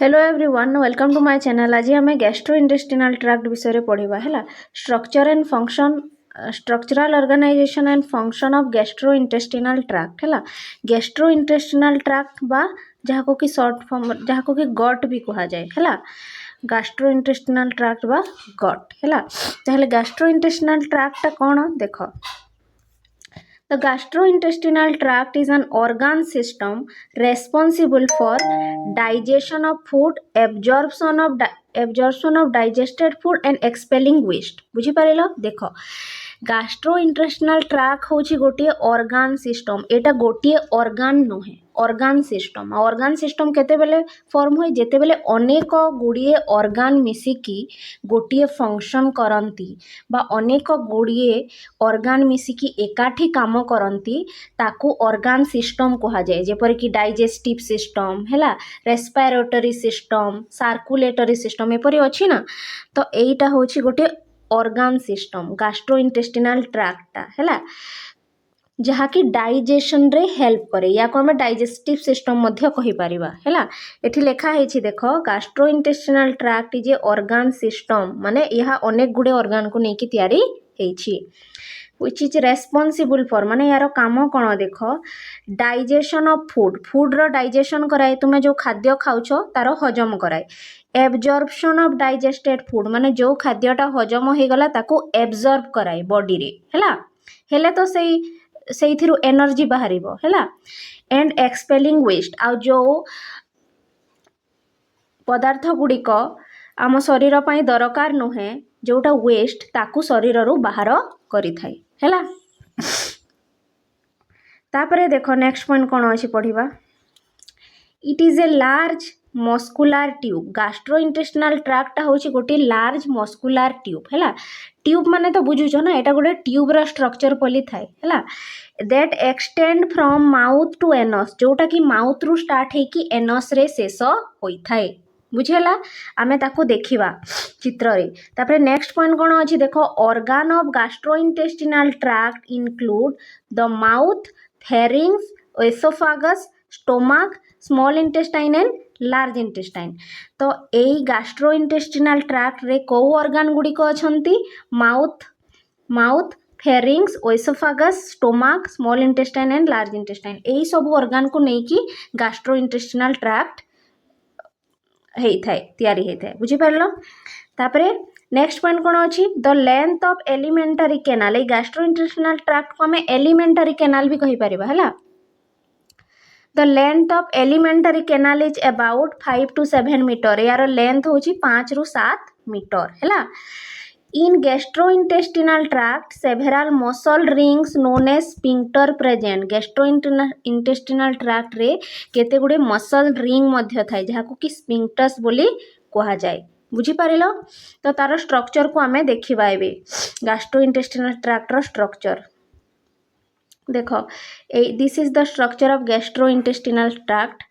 Hello everyone welcome to my channel. आज आम gastrointestinal tract विषय पढ़ा है structure and function structural organization and function of gastrointestinal tract है। गैस्ट्रोइंटेस्टिनल ट्रैक्ट बा जहाँ को कि शॉर्ट फॉर्म जहाँ को कि गट भी कहा जाए है। गैस्ट्रोइंटेस्टिनल ट्रैक्ट बा गट है। ताहले गैस्ट्रोइंटेस्टिनल ट्रैक्ट कौन देख। The gastrointestinal tract is an organ system responsible for digestion of food, absorption of digested food and expelling waste. बुझी पारिल देख gastrointestinal tract होची गोटे organ system। एटा गोटे organ नुहे organ system। organ system केते बेले फॉर्म होई जेते बेले अनेक गुड़िए organ मिसिकी गोटे फंक्शन करंती बा अनेक गुड़िए organ मिसिकी एकाठी काम करंती ताकू organ system कहा जाए। जेपर कि digestive system हैला, respiratory system, circulatory system एपरी अछि ना। तो एटा होची गोटे organ system gastrointestinal tract हैला जहाँ कि डाइजेशन रे हेल्प करे या को हमें डाइजेस्टिव सिस्टम मध्य कहि परिबा हैला। एठी लेखा हेछि देखो gastrointestinal tract is a organ system माने यहा अनेक गुडे organ को नेकी तयारी हेछि which is responsible for माने यारो काम कोन देखो डाइजेशन ऑफ फूड रो डाइजेशन कराए। तुमे जो खाद्य खाउछो तारो हजम कराए। एब्जॉर्प्शन ऑफ डाइजेस्टेड फूड माने जो खाद्यटा हजम हो गला ताको एब्जॉर्ब कराए बॉडी रे हैला। हेले तो सेई थिरु एनर्जी बाहरिबो हैला। एंड एक्सपेलिंग वेस्ट आ जो पदार्थ गुड़िक आम शरीर पई दरकार नुहे जोटा वेस्ट ताकू शरीर रु बाहर करि थाए हैला। तापरे देखो नेक्स्ट पॉइंट कोन अछि पढिबा। It is a large muscular tube. Gastrointestinal tract होची गोटे लार्ज मस्कुलार ट्यूब हैला। ट्यूब माने तो बुझुछो ना एटा गोटे ट्यूब रा स्ट्रक्चर पली थाए हैला। That extend from mouth to anus जोटा कि माउथ रु स्टार्ट हे कि एनस रे शेष होई थाए बुझेला। आमे ताको देखिबा चित्र रे। तापरे नेक्स्ट पॉइंट कोन अछि देखो organ of gastrointestinal tract include the mouth, pharynx, oesophagus, stomach, small intestine and large intestine. तो एई गैस्ट्रोइंटेस्टिनल ट्रैक्ट रे को ऑर्गन गुडी को अछंती mouth pharynx, oesophagus, stomach, small intestine and large intestine एई सब ऑर्गन को नेकी गैस्ट्रोइंटेस्टिनल ट्रैक्ट हेई थाए तयारी हेई थाए बुझी परलो। तापरे नेक्स्ट पॉइंट कोन अछि the length of elementary canal. A gastrointestinal tract को हमें एलिमेंटरी कैनाल भी कहि परिबा हैला। The length of elementary canal is about 5 to 7 meter. यार लेंथ होची 5 रु 7 मीटर हैला। In gastrointestinal tract several muscle rings known as sphincter present। gastrointestinal tract रे केते गुडे मसल रिंग मध्य थाए जहा को कि स्फिंक्टर्स बोली कहा जाए बुझी पारिलो। तो तार स्ट्रक्चर को हमें देखिबा एबे gastrointestinal tract रो स्ट्रक्चर देखो this is the structure of gastrointestinal tract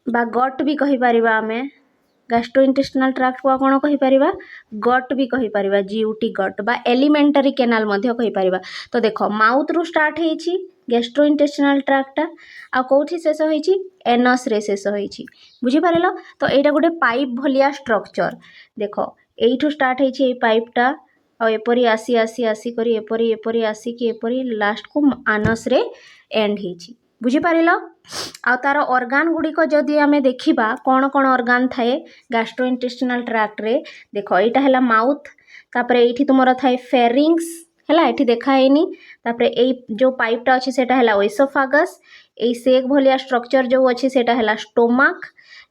बा गट भी कहि परिबा। आमे गैस्ट्रोइंटेस्टिनल ट्रैक्ट को कोन कहि परिबा गट भी कहि परिबा जीयूटी गट बा एलिमेंटरी कैनाल मध्य कहि परिबा। तो देखो माउथ रु स्टार्ट हेछि गैस्ट्रोइंटेस्टिनल ट्रैक्ट आ कोठी शेष होइछि एनस रे शेष होइछि बुझी पारिलो। तो एटा गोटे पाइप भलिया स्ट्रक्चर देखो एइठु स्टार्ट हेछि ए पाइपटा आ एपरी आसी आसी आसी करी एपरी एपरी आसी कि एपरी लास्ट को आनस रे एंड हेछि बुझी पारिलो। आ तार ऑर्गन गुडी को जदी आमे देखिबा कोन कोन ऑर्गन थाए गैस्ट्रोइंटेस्टिनल ट्रैक्ट रे देखो एटा हैला माउथ। तापरे एठी तुमरो थाए फेरिंग्स हैला एठी देखा हेनी। तापरे एई जो पाइपटा अछि सेटा हैला एसोफागस। एई सेक भलिया स्ट्रक्चर जो अछि सेटा हैला स्टोमक,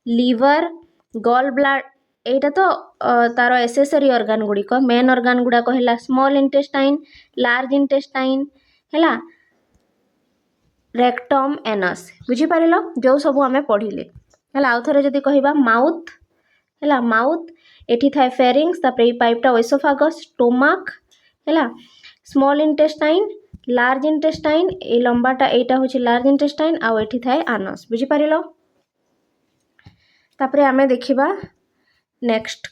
लिवर, गॉल ब्लैडर एटा तो तारो एसेसरी ऑर्गन गुडी को मेन ऑर्गन गुडा को हैला स्मॉल इंटेस्टाइन, लार्ज इंटेस्टाइन हैला, रेक्टम, एनस बुझी पारिलो जो सब हमें पढ़िले हैला। आउ थरे जदी कहिबा माउथ हैला माउथ एठी थाए फेरिंग्स तापरे ई पाइपटा एसोफागस, स्टोमक हैला, स्मॉल इंटेस्टाइन, लार्ज इंटेस्टाइन ए लंबाटा एटा होछि लार्ज इंटेस्टाइन आ एठी थाए आनस बुझी पारिलो। तापरे हमें देखिबा नेक्स्ट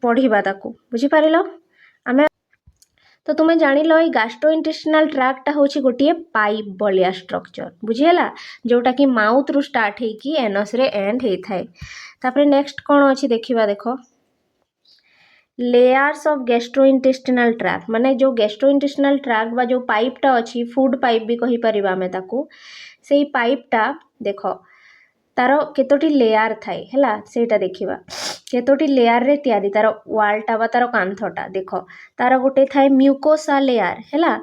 पढ़िबा ताकू बुझी पारिलो। आमे तो तुम्हें जानिल ये गैस्ट्रोइंटेस्टिनल ट्रैक्टा होची गोटे पाइप भलिया स्ट्रक्चर बुझीगला जोटा कि माउथ रु स्टार्ट होगी एनस रे एंड होता है। तापर नेक्स्ट कौन अच्छी देखा देख लेयर्स ऑफ गैस्ट्रोइंटेस्टिनल ट्रैक्ट माने जो गैस्ट्रोइंटेस्टिनल ट्रैक्ट बा जो पाइपटा अच्छी फूड पाइप भी कहि परिबा आमे ताकू से पाइपटा देख तार केतोटी लेयर थाए हैला सेटा देखिबा केतोटी लेयर रे तयारी तार वालटा बा तार कांथटा देख तार गोटे थाए म्यूकोसा लेयर हैला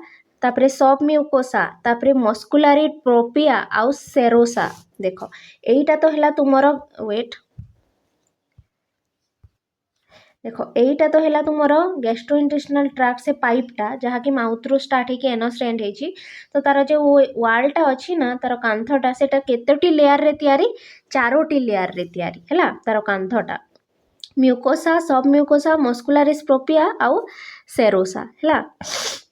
तापरे सब म्यूकोसा तापरे मस्कुलारी प्रोपिया आउ सेरोसा देख एटा तो हैला तुमरो वेट देख एटा तो हैला तुमरो गैस्ट्रोइंटेस्टिनल ट्रैक्ट से पाइपटा जहाँ कि माउथ रू स्टार्ट होकर एनस एंड होची तो तार जो वालटा अच्छी ना तार कांथटा सेटा केतोटी लेयर रे तयारी चारोटी लेयर रे तयारी हैला तार कांथटा म्यूकोसा सब म्यूकोसा मस्कुलारिस प्रोपिया आउ सेरोसा हैला।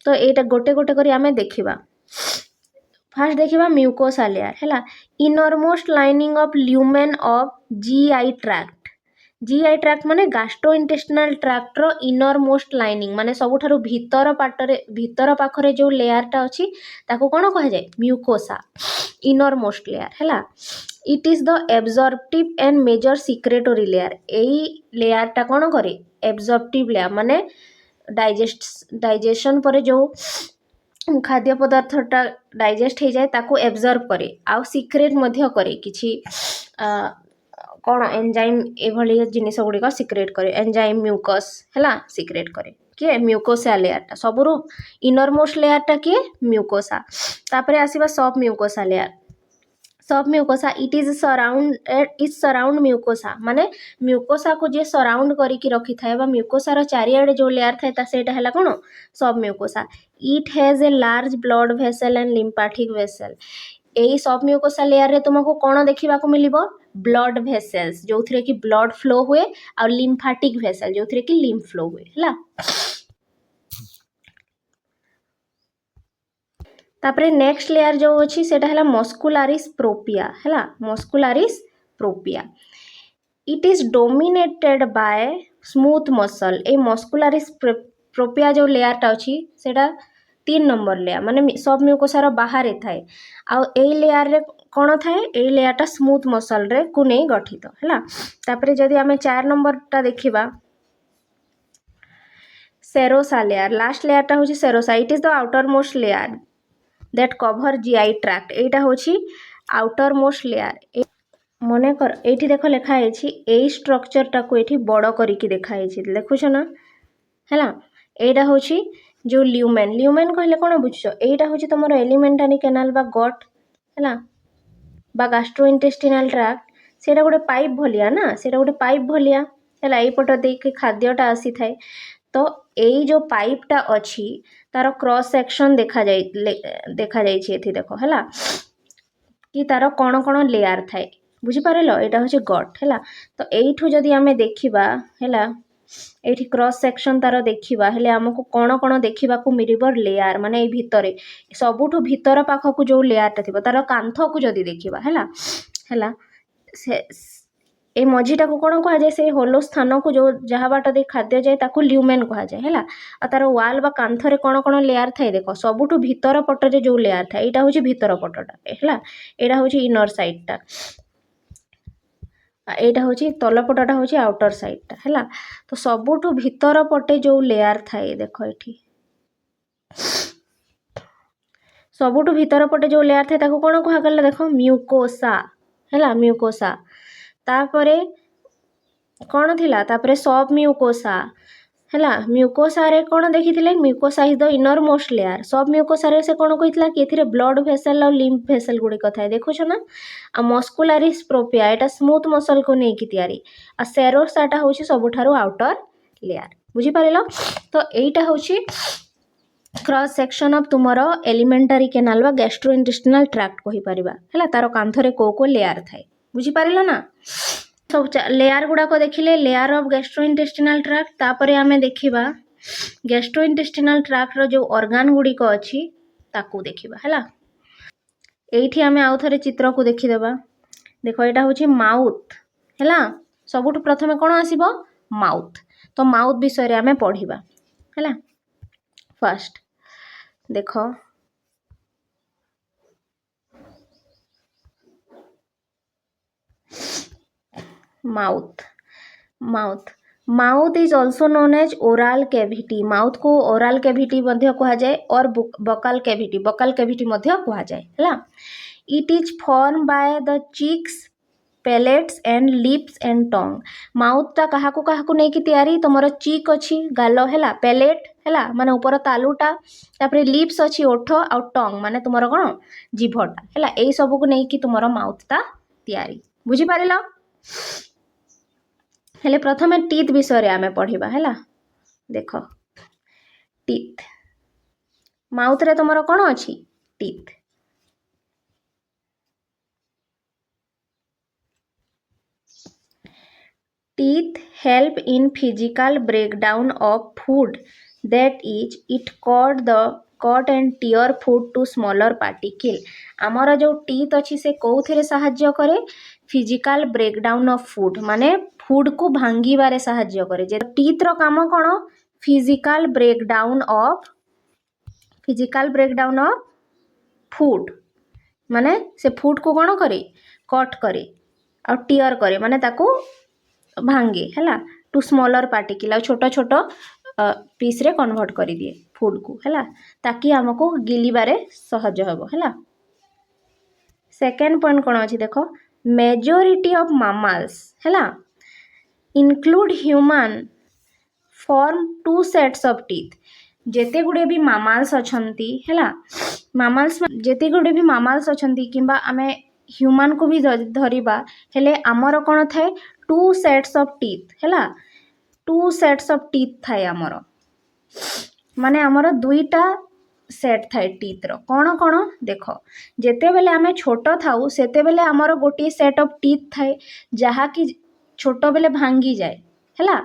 तो एटा गोटे गोटे करी आमे देखिबा फास्ट देखिबा म्यूकोसा लेयर हैला innermost lining of lumen of GI tract GI tract माने गैस्ट्रोइंटेस्टिनल ट्रैक्ट रो इनरमोस्ट लाइनिंग माने सबुठारु भीतर पाटरे भीतर पाखरे जो लेयरटा अच्छी ताको कोन कह जाय म्यूकोसा इनरमोस्ट लेयर हैला it is the absorptive and major secretory layer एई लेयरटा कोन करे एब्जॉर्प्टिव लेयर माने डाइजेशन पर जो खाद्य पदार्थटा डाइजेस्ट हो जाए ताको एब्जॉर्ब करे आउ सिक्रेट मध्य करे किछि कौन एंजाइम एभली जिनिस गुड़िक सिक्रेट करे एंजाइम म्यूकस हैला सिक्रेट करे किए म्यूकोसा लेयरटा सबुरु इनरमोस्ट लेयरटा किए म्यूकोसा तापरे आसीबा सब mucosa layer submucosa it is surround mucosa माने म्यूकोसा को जे सराउंड करिकी रखी थाए बा म्यूकोसा रो चारिआडे जो लेयर थाए ता सेटा हैला कोन submucosa it has a large blood vessel and lymphatic vessel एई सब म्यूकोसा लेयर रे तुमको कोन देखिबा को मिलिबो ब्लड भेसल्स जो थरे कि ब्लड फ्लो हुए और लिम्फेटिक भेसल जो थरे कि लिम्फ फ्लो हुए हैला। तापरे नेक्स्ट लेयर जो अछि सेटा हैला मस्कुलारिस प्रोपिया हैला muscularis propria it is dominated by smooth muscle ए मस्कुलारिस प्रोपिया जो लेयरटा अछि सेटा 3 नंबर लेयर माने सब म्यूकोसा बाहर थाए आ ए लेयर रे कौन थाए ए लेयरटा स्मूथ मसल रे को नहीं गठित हैला। तापरे जदि आमे 4 नंबरटा देखिबा सेरोसा लेयर लास्ट लेयरटा होची serosa it is the outer most layer that cover GI tract एटा होची आउटर मोस्ट लेयर मने कर एठी देखो लिखा है ए स्ट्रक्चरटा को एठी बड़ करिकी देखा है देखुछ ना हैला एटा होची जो ल्यूमेन कहले कोन बुझछ एटा होची तमरो एलिमेंटरी कैनाल बा गट हैला बा गैस्ट्रोइंटेस्टिनल ट्रैक्ट सेटा गोटे पाइप भलिया ना सेटा गोटे पाइप भलिया हैला एई पट देख खाद्यटा आसी थाए तो एई जो पाइपटा अछि तार क्रॉस सेक्शन देखा जाई छी एथि देखो हैला कि तार कोन कोन लेयर थाए बुझी पारेलो एटा होची गट हैला। तो एइठु जदि आमे देखिबा हैला एठी क्रॉस सेक्शन तार देखिबा हेले हमको कोन कोन देखिबा को मिलिबो लेयर माने ए भितरे सबुठु भीतर पाख को जो लेयरटा थिबो तार कांथ को जदि देखिबा हैला से ए मझीटा को कोन कहा जाय से होलो स्थान को जो जहा बाट दे खाद्य जाय ताको ल्यूमेन कहा जाय हैला आ तार वाल बा कांथरे कोन कोन लेयर थाए देखो सबुठु भीतर पटरे जो लेयर थाए एटा होची भीतर पटटा हैला एटा होची इनर साइडटा एटा होची तलपटटा होची आउटर साइडटा हैला। तो सबुठु भीतर पटे जो लेयर थाए देखो एठी सबुठु भीतर पटे जो लेयर थाए ताको कोन कहा गला देखो म्यूकोसा हैला म्यूकोसा तापरे कोन थिला तापरे सब म्यूकोसा हैला म्यूकोसा रे कोन देखिथिले mucosa is the inner most layer submucosa रे से कोन कहितला कि एथिरे ब्लड वेसल और लिम्फ वेसल गुडी कथा देखुछ ना आ मस्कुलारिस प्रोपिया एटा स्मूथ मसल को नै कि तयारी आ सेरोसाटा होची सबुठारु आउटर लेयर बुझी पारिलो। तो एटा होची क्रॉस सेक्शन ऑफ तुमरो एलिमेंटरी कैनाल बा गैस्ट्रोइंटेस्टिनल ट्रैक्ट कहि परिबा हैला तारो कांथरे को लेयर थाए बुझी पारिलो ना सब लेयर गुड़ा को देखिले लेयर ऑफ गैस्ट्रोइंटेस्टिनल ट्रैक्ट तापरे आमे देखिबा गैस्ट्रोइंटेस्टिनल ट्रैक्ट रो जो ऑर्गन गुडी को अछि ताकू देखिबा हैला एठी आमे आउ थरे चित्र को देखि देबा देखो एटा होची माउथ हैला सबुठ प्रथमे कोन आसीबो माउथ तो माउथ विषय रे आमे पढिबा हैला फर्स्ट देखो mouth mouth mouth is also known as oral cavity mouth को ओराल कैविटी मध्य कहा जाए और बकाल कैविटी मध्य कहा जाए है it is form by the cheeks palates and lips and tongue माउथटा क्या नहीं कि तैयारी तुमर चीक अच्छी गाल है पैलेट है माने ऊपर तालुटा तापर लिप्स अच्छी ओठ आ टंग माने तुमर कौन जीभटा है यही सब को नहीं कि तुमर माउथटा तैयारी बुझी पारिल हेले प्रथमे टीथ विषय आमे पढ़िबा है देख टीथ माउथ रे तुमर कौन अच्छी teeth Teeth help in physical breakdown of food. That is, it cut and tear food to smaller particle. आमर जो टीथ अच्छी से कौथिरे साहाଯ୍य करे फिजिकल ब्रेकडाउन ऑफ फूड माने फूड को भांगी बारे साहाଯ୍य करे जे टीथ रो काम कोन फिजिकल ब्रेकडाउन ऑफ फूड माने से फूड को कोन करे कट करे और टीयर करे माने ताको भांगे है टू स्मॉलर पार्टिकल छोट छोट पीस रे कन्वर्ट कर दिए फूड को है ताकि आमको गिलिबारे सहज हम है सेकेंड पॉइंट कौन अच्छी देख मेजोरिटी ऑफ मामल्स है include human form two sets of teeth जेते गुड़े भी मामल्स अच्छंती है मामल्स जेते गुड़े भी मामल्स अच्छंती किंबा आमे ह्यूमन को भी धरिबा हेले आमर कौन थाए टू सेट्स ऑफ टीथ है टू सेट्स ऑफ टीथ थाए आमर माने आमर दुईटा सेट थाए टीथ रो कौन कौन देख जेते बेले आमे छोट थाउ सेते बेले आमर गोटे सेट ऑफ टीथ थाए जहा कि छोट बेले भांगी जाए है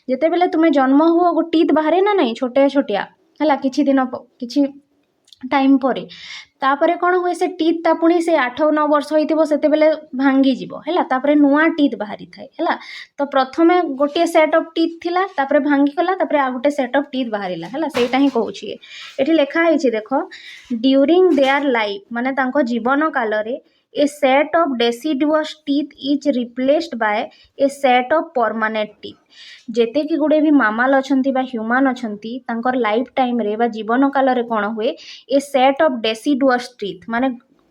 जेते बेले तुम्हें जन्म हुआ गो टीथ बाहरे ना नहीं छोटे छोटिया है किछि दिन किछि टाइम पर तापरे कौन हुए से टीथटा पुणी से 8-9 वर्ष होइतिबो सेते बेले भांगी जिवो हैला तापरे नुआ टीथ बाहरी थाए हैला तो प्रथमे गोटे सेट ऑफ टीथ थिला तापरे भांगी गला तापरे आ गोटे सेट ऑफ टीथ बाहरिला हैला सेटा ही कहूची एठी लेखा आइछि देखो ड्यूरिंग देयर लाइफ माने तांको जीवन काल रे a set of deciduous teeth is replaced by a set of permanent teeth जेते कि गुडे भी मामल अछंती बा ह्यूमन अछंती तांकर लाइफ टाइम रे बा जीवन काल रे कोन हुए ए सेट ऑफ डेसिडुअस टीथ माने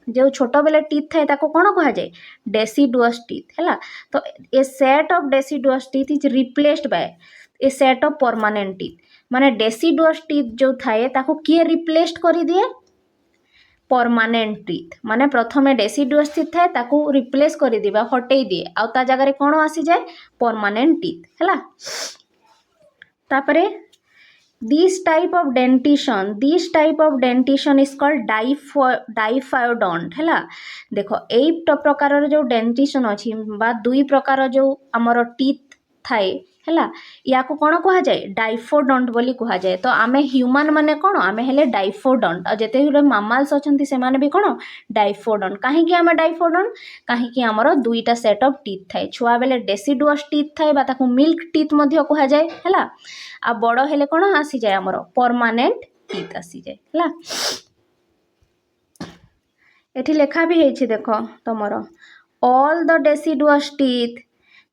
जो छोट बेले टीथ थाए ताको कोन कहा जाए डेसिडुअस टीथ हैला तो a set of deciduous teeth is replaced by a set of permanent teeth माने डेसिडुअस टीथ जो थाए ताको किए रिप्लेस्ड करि दिए परमानेंट टीथ माने प्रथमे डेसिडुअस टीथ थाए ताको रिप्लेस करि दिबा हटै दिए आ ता जगह रे कोन आसी जाए परमानेंट टीथ हैला तापरे this type of dentition is called diphyodont है देखो एई प्रकार जो डेंटिशन अच्छी बा दुई प्रकार जो आमर टीथ थाए है या कौन कह जाए डाइफोडोंट बोली कह जाए तो आमे ह्यूमन माने कौन आमे हेले डाइफोडोंट और जेते गुडे मामल्स अछंती से माने भी कौन डाइफोडोंट कहीं आमे डाइफोडोंट कहीं आमर दुईटा सेट ऑफ टीथ थाए छुआ बेले डेसिडुअस टीथ थाए बा ताकू मिल्क टीथ मध्य कह जाए है आ बड़ हेले कौन आसी जाए आमर परमानेंट टीथ आसी जाए है एठी लेखा भी है देख तुमर ऑल द डेसिडुअस टीथ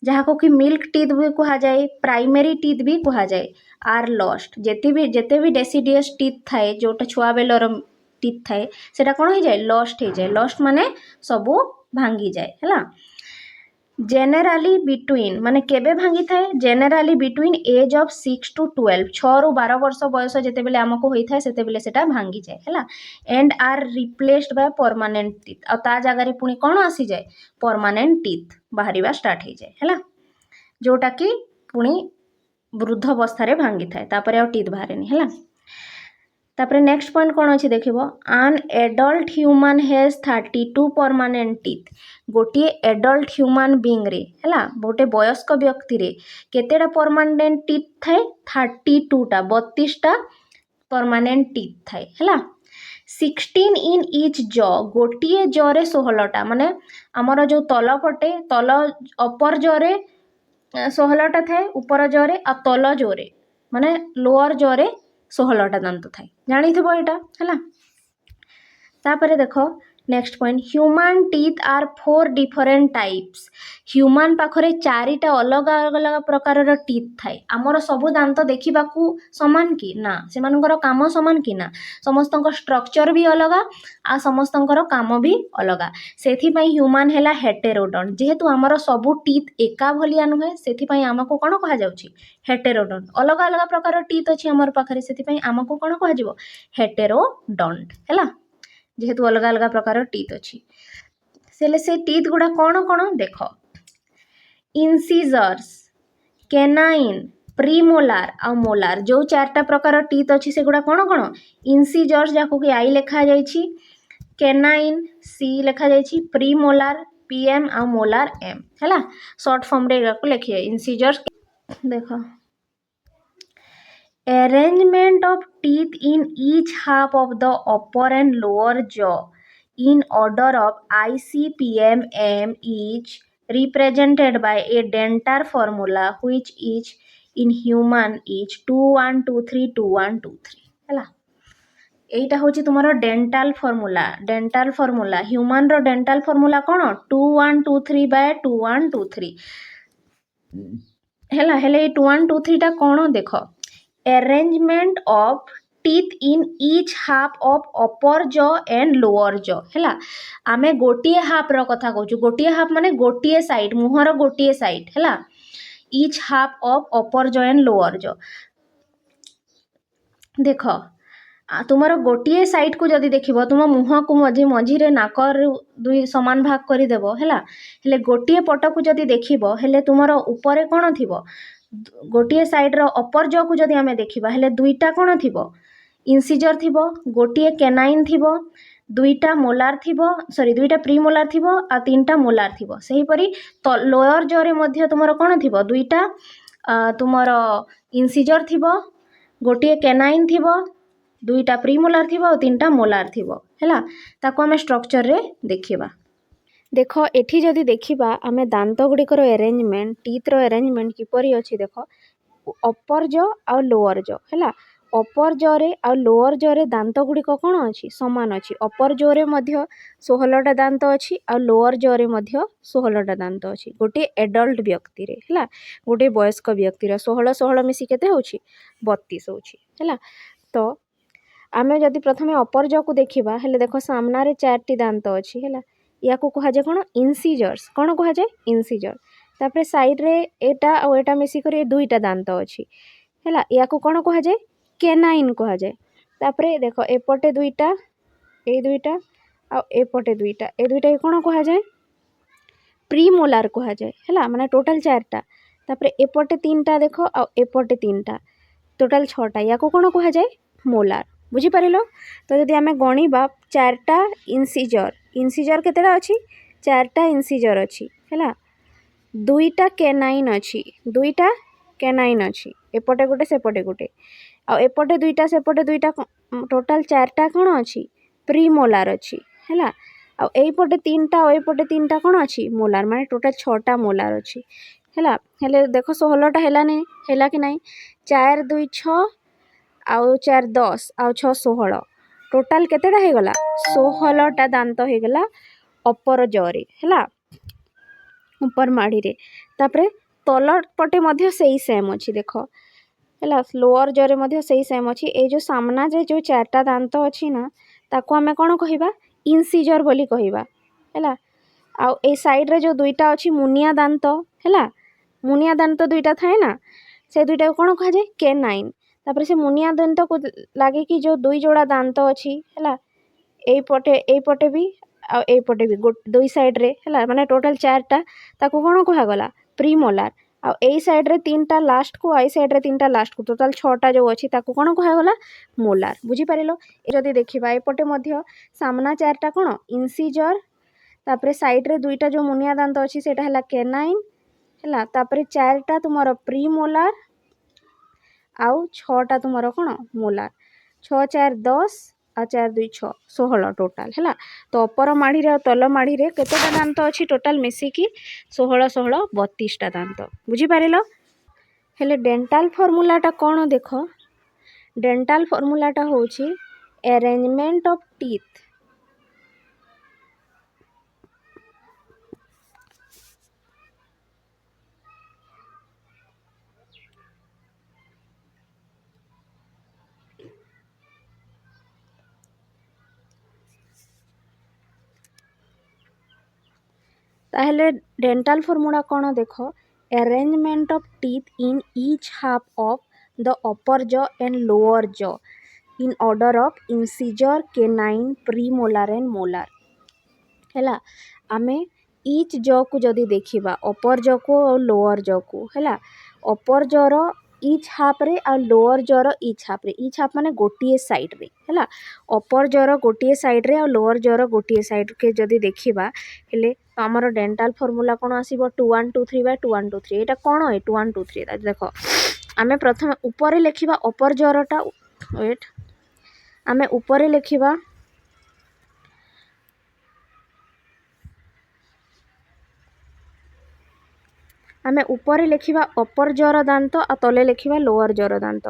जहाँ को कि मिल्क टीथ भी कहा जाए प्राइमरी टीथ भी कहा जाए आर लॉस्ट जेते भी डेसिडुअस टीथ थाए जोटा छुआ बेलर टीथ थाए सेटा कौन हो जाए लॉस्ट माने सबू भांगी जाए है जेनेराली बिटवीन माने केबे भांगी थाए जेनेराली बिटवीन एज ऑफ 6 to 12 6 ରୁ 12 वर्ष बयस जेते बेले हमको होई थाए सेते बेले सेटा भांगी जाए हैला and are replaced by permanent teeth आ ता जगह रे पुनी कोन आसी जाए परमानेंट टीथ बाहरिबा स्टार्ट हो जाए हैला जोटा कि पुनी वृद्ध अवस्था रे भांगी थाए तापरे आ टीथ बाहरेनी हैला तापरे नेक्स्ट पॉइंट कौन अच्छी देखिबो आन adult human has 32 permanent teeth गोटे एडल्ट ह्यूमन बीइंग रे हैला गोटे वयस्क व्यक्ति रे केतेटा परमानेंट टीथ थाए 32टा 32टा परमानेंट टीथ थाए हैला 16 इन ईच जॉ गोटे जॉ रे 16टा माने हमर जो तल पटे तल अपर जॉ रे 16टा थाए ऊपर जॉ रे आ तल जॉ रे माने लोअर जॉ रे षोहलटा दांत थाए जानिथिबो एटा हैला। तापरे देखो next point human teeth are 4 different types. Human पाखरे 4टा अलग अलग प्रकार टीथ थाए। आमर सबु दांत देखा समान कि ना सेमानकर काम समान कि ना समस्तंकर स्ट्रक्चर भी अलग आ समस्तंकर काम भी अलग सेथिपई ह्यूमन हैला हेटेरोडोंट जेहेतु आमर सबु टीथ एका भलिया नुहे सेथिपई आमको कोन कहा जाउची हेटेरोडोंट अलग अलग प्रकार टीथ अछि आमर पाखरे सेथिपई आमको कोन कहा जिवो हेटेरोडोंट हैला जेहेतु अलग अलग प्रकार टीथ अच्छी से टीथ गुड़ा कौन कौन देख इंसिजर्स केनाइन प्रीमोलार आ मोलार जो 4टा प्रकार टीथ अच्छी से गुड़ा कौन कौन इंसिजर्स जाको कि आई लिखा जाइछि केनाइन सी लिखा जाइछि प्रीमोलार पीएम आ मोलार एम हैला शॉर्ट फॉर्म रे लिखिए इंसिजर्स देखो arrangement of teeth in each half of the upper and lower jaw in order of ICPM is represented by a dental formula which is in human is 2123 2123 ହେଲା एटा होची तुम्हारो dental formula human रो dental formula कोन 2123 bye 2123 हैला हेले 2123 टा कोन देखो arrangement of teeth in each half of upper jaw and lower jaw हैला आमे गोटिए half rho कथा कहूछु गोटिए half माने गोटिए साइड मुहर गोटिए साइड हैला each half of upper jaw and lower jaw देखो तुमर गोटिए साइड को जदि देखिबो तुम मुह को मझी रे नाकर दुई समान भाग करि देबो हैला हेले गोटिए पट को जदि देखिबो हेले तुमर ऊपर कोन थिबो गोटिए साइड रो अपर जॉ को जदि आमे देखिबा हेले दुईटा कोन थिबो इंसिजर थिबो गोटिए केनाइन थिबो दुईटा मोलार थिबो सॉरी दुईटा प्रीमोलार थिबो आ तीनटा मोलार थिबो सही परी तो लोअर जॉ रे मध्ये तुमर कोन थिबो दुईटा तुमर इंसिजर थिबो गोटिए केनाइन थिबो दुईटा प्रीमोलार थिबो आ तीनटा मोलार थिबो हैला ताको आमे स्ट्रक्चर रे देखिबा देख एठी जदि देखिबा आमे दांत गुड़िकर अरेंजमेंट टीथ रो अरेंजमेंट किपरि अछि देख अपर जॉ आ लोअर जॉ हैला अपर जॉ रे आ लोअर जॉ रे दांत गुड़िक कोन अछि समान अछि अपर जॉ रे मध्ये 16टा दांत अछि आ लोअर जॉ रे मध्ये 16टा दांत अछि गोटे एडल्ट व्यक्ति रे हैला गोटे वयस्क व्यक्ति रे 16 16 मिसी केते होछि 32 होछि हैला तो आमे जदि प्रथमे अपर जॉ को देखिबा हेले देखो सामना रे 4टी दांत अछि हैला या को कहा जाय कोन इंसिजर्स कोन कहा जाय इंसिजर तापरे साइड रे एटा आ एटा मिसी करे दुईटा दांत अछि हैला या को कोन कहा जाय केनाइन कहा जाय तापरे देखो एपटे दुईटा ए दुईटा आ एपटे दुईटा ए दुईटा कोन कहा जाय प्रीमोलार कहा जाय हैला माने टोटल 4टा तापरे एपटे 3टा देखो आ एपटे 3टा टोटल 6टा या को कोन कहा जाय मोलार बुझी परिलो तो जदि आमे गणिबा 4टा इंसिजर केतेटा अछि 4टा इंसिजर अछि हैला दुईटा केनाइन अछि एपटे गोटे सेपटे गोटे आ एपटे दुईटा सेपटे दुईटा टोटल 4टा कोन अछि प्रीमोलार अछि हैला आ एपटे 3टा आ एपटे 3टा कोन अछि मोलार माने टोटल 6टा मोलार अछि हैला हेले देखो 16टा हैला कि नाही 4 2 6 आउ 4 10 आउ 6 16 टोटाल केतेटा हे गला 16टा दांत हे गला अपर जॉ रे हैला ऊपर माड़ी रे तापरे तल पटे मध्ये सेही सेम अछि देखो हैला लोअर जॉ रे मध्ये सेही सेम अछि ए जो सामना जे जो 4टा दांत अछि ना ताको हमें कोन कहिबा इंसिजर बोली कहिबा हैला आ ए साइड रे जो दुईटा अछि मुनिया दांत हैला मुनिया दांत दुईटा थाए ना से दुईटा कोन कहा जाय केनाइन तापरे से मुनिया दांत को लागे कि जो दुई जोड़ा दांत अछि हैला ए पटे भी आ ए पटे भी दुई साइड रे हैला माने टोटल 4टा ताको कोन कहा गला प्रीमोलार आ ए साइड रे 3टा लास्ट को आई साइड रे 3टा लास्ट को टोटल 6टा जो अछि ताको कोन कहा गला मोलार बुझी परिलो जदि देखिबा ए पटे मध्ये सामना 4टा कोन इंसिजर तापरे साइड रे दुईटा जो मुनिया दांत अछि सेटा हैला केनाइन हैला तापरे 4टा तुमरो प्रीमोलार आउ 6टा तुमरो कोन मोलार 6 4 10 आ 4 2 6 16 टोटाल हैला तो अपर माड़ी रे तल माड़ी रे केतेटा दांत अछि टोटाल मिसी की 16 16 32टा दांत बुझी पारिलो हेले डेंटल फार्मूला टा कोन देखो डेंटाल फॉर्मूलाटा होची अरेंजमेंट ऑफ टीथ ताहले डेंटाल फॉर्मूला कौन देख arrangement of teeth in each half of the upper jaw and lower jaw in order of incisor canine premolar and molar है आमे ईच जॉ को जदि देखा अपर जॉ को और लोअर जॉ को है अपर जॉ रो ईच हाफ रे आ लोअर जॉ रो ईच हाफ माने गोटे साइड रे है अपर जॉ रो गोटे साइड रे आ लोअर जॉ रो गोटे साइड के जदि देखा हेले तो आमर डेंटाल फॉर्मूला कौन आसीबो 2 1 2 3 बाय 2 1 2 3 एटा कौन है 2 1 2 3 देख आमे प्रथम ऊपर लिखिबा अपर जॉ वेट आमे ऊपर लिखिबा आमे ऊपर लिखिबा अपर जॉर दांत आ तले लिखिबा लोअर जॉर दांत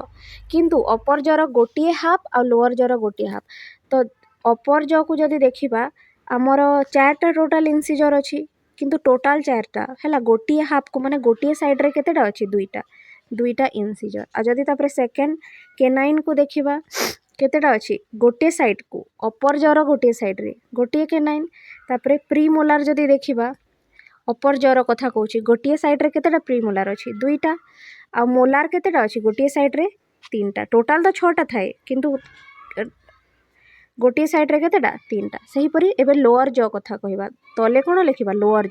किंतु अपर जॉर गोटे हाफ आ लोअर जॉर गोटे हाफ तो अपर जॉ को जदि देखिबा आमर 4टा टोटाल इंसिजर अछि किंतु टोटाल 4टा है गोटे हाफ को माने गोटे साइड रे केतेटा अछि दुईटा इंसिजर आ जदि तापर सेकेंड केनाइन को देखिबा केतेटा अछि गोटे साइड को अपर जॉर गोटे साइड रे गोटे केनाइन तापर प्रीमोलार जदि देखिबा अपर जॉर कथा कहूँ गोटे साइड रे केतेटा प्रीमोलार अछि दुईटा आ मोलार केतेटा अछि गोटे साइड रे 3टा टोटाल तो 6टा थाए किंतु गोटे साइड रे केतेटा 3टा सही परी एबे लोअर जॉ कथा कहबा तले कोन लिखिबा लोअर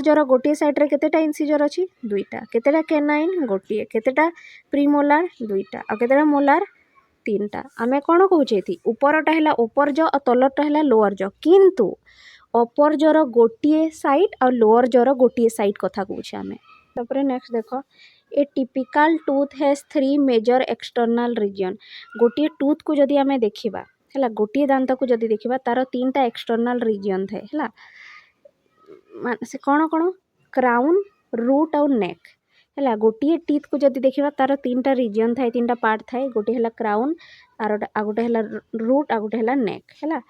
जॉ गोटे साइड रे केतेटा इंसिजर अछि दुईटा केतेटा केनाइन गोटे केतेटा प्रीमोलार दुईटा आ केतेटा मोलार 3टा आमे कोन कहूछेती ऊपरटा हैला अपर जॉ आ तलरटा हैला लोअर जॉ किंतु अपर जॉ रो गोटे साइड और लोअर जॉ रो गोटे साइड कथा कहूछे आमे तापर नेक्स्ट देखो a typical tooth has 3 major external region गोटे टूथ को जदि आमे देखिबा हैला गोटे दांत को जदि देखिबा तार 3टा एक्सटर्नल रीजन थाए हैला से कोन कोन क्राउन रूट और नेक हैला गोटे टीथ को जदि देखिबा तार 3टा रीजन थाए 3टा पार्ट थाए गोटे हैला क्राउन आर गोटे हैला रूट आ गोटे हैला नेक हैला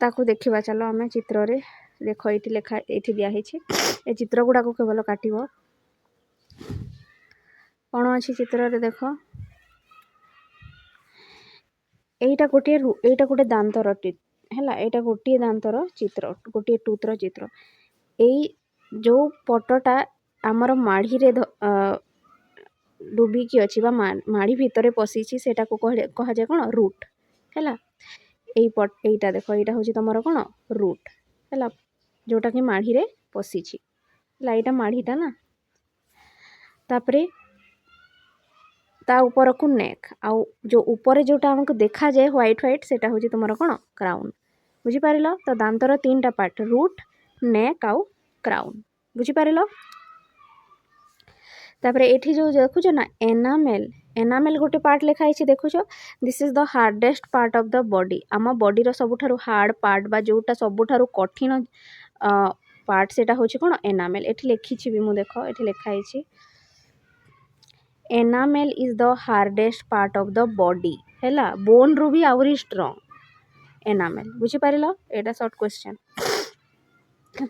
ताकू देखिबा चलो आमे चित्र रे देख ये लेखा ये दिया ए चित्र गुड़ा को केवल काटिबो कौन अच्छी चित्र रे देख एटा गोटे दांतर है एटा गोटे दांतर चित्र गोटे टूथर चित्र एई जो पटटा आमर माढ़ी रे डुबिकी अच्छी माढ़ी भितर पशिची सेटा को कह जाए कौन रूट है एटा देख एटा हूँ तुम कौन रूट है जोटा कि माढ़ी रे पशिची है एटा माढ़ीटा ना तापरे ता ऊपर को नेक आउ जो ऊपर जोटा हमको देखा जाए व्हाइट व्हाइट सेटा हूँ तुम कौन क्राउन बुझीपार तो दांतर 3टा पार्ट रूट नेक आउ क्राउन बुझीपार तापर एठी जो देखुछ ना एनामेल गोटे पार्ट लिखाई देखुछ this is the hardest part of the body आम बॉडी रो सबुठारु हार्ड पार्ट बा जोटा सबुठारु कठिन पार्ट सेटा होची कोन एनामेल एठी लिखिछि भी मु देखो एठी लिखाई छी enamel is the hardest part of the body हैला बोन रु भी आउरी स्ट्रांग एनामेल बुझी पारिलो एटा शॉर्ट क्वेश्चन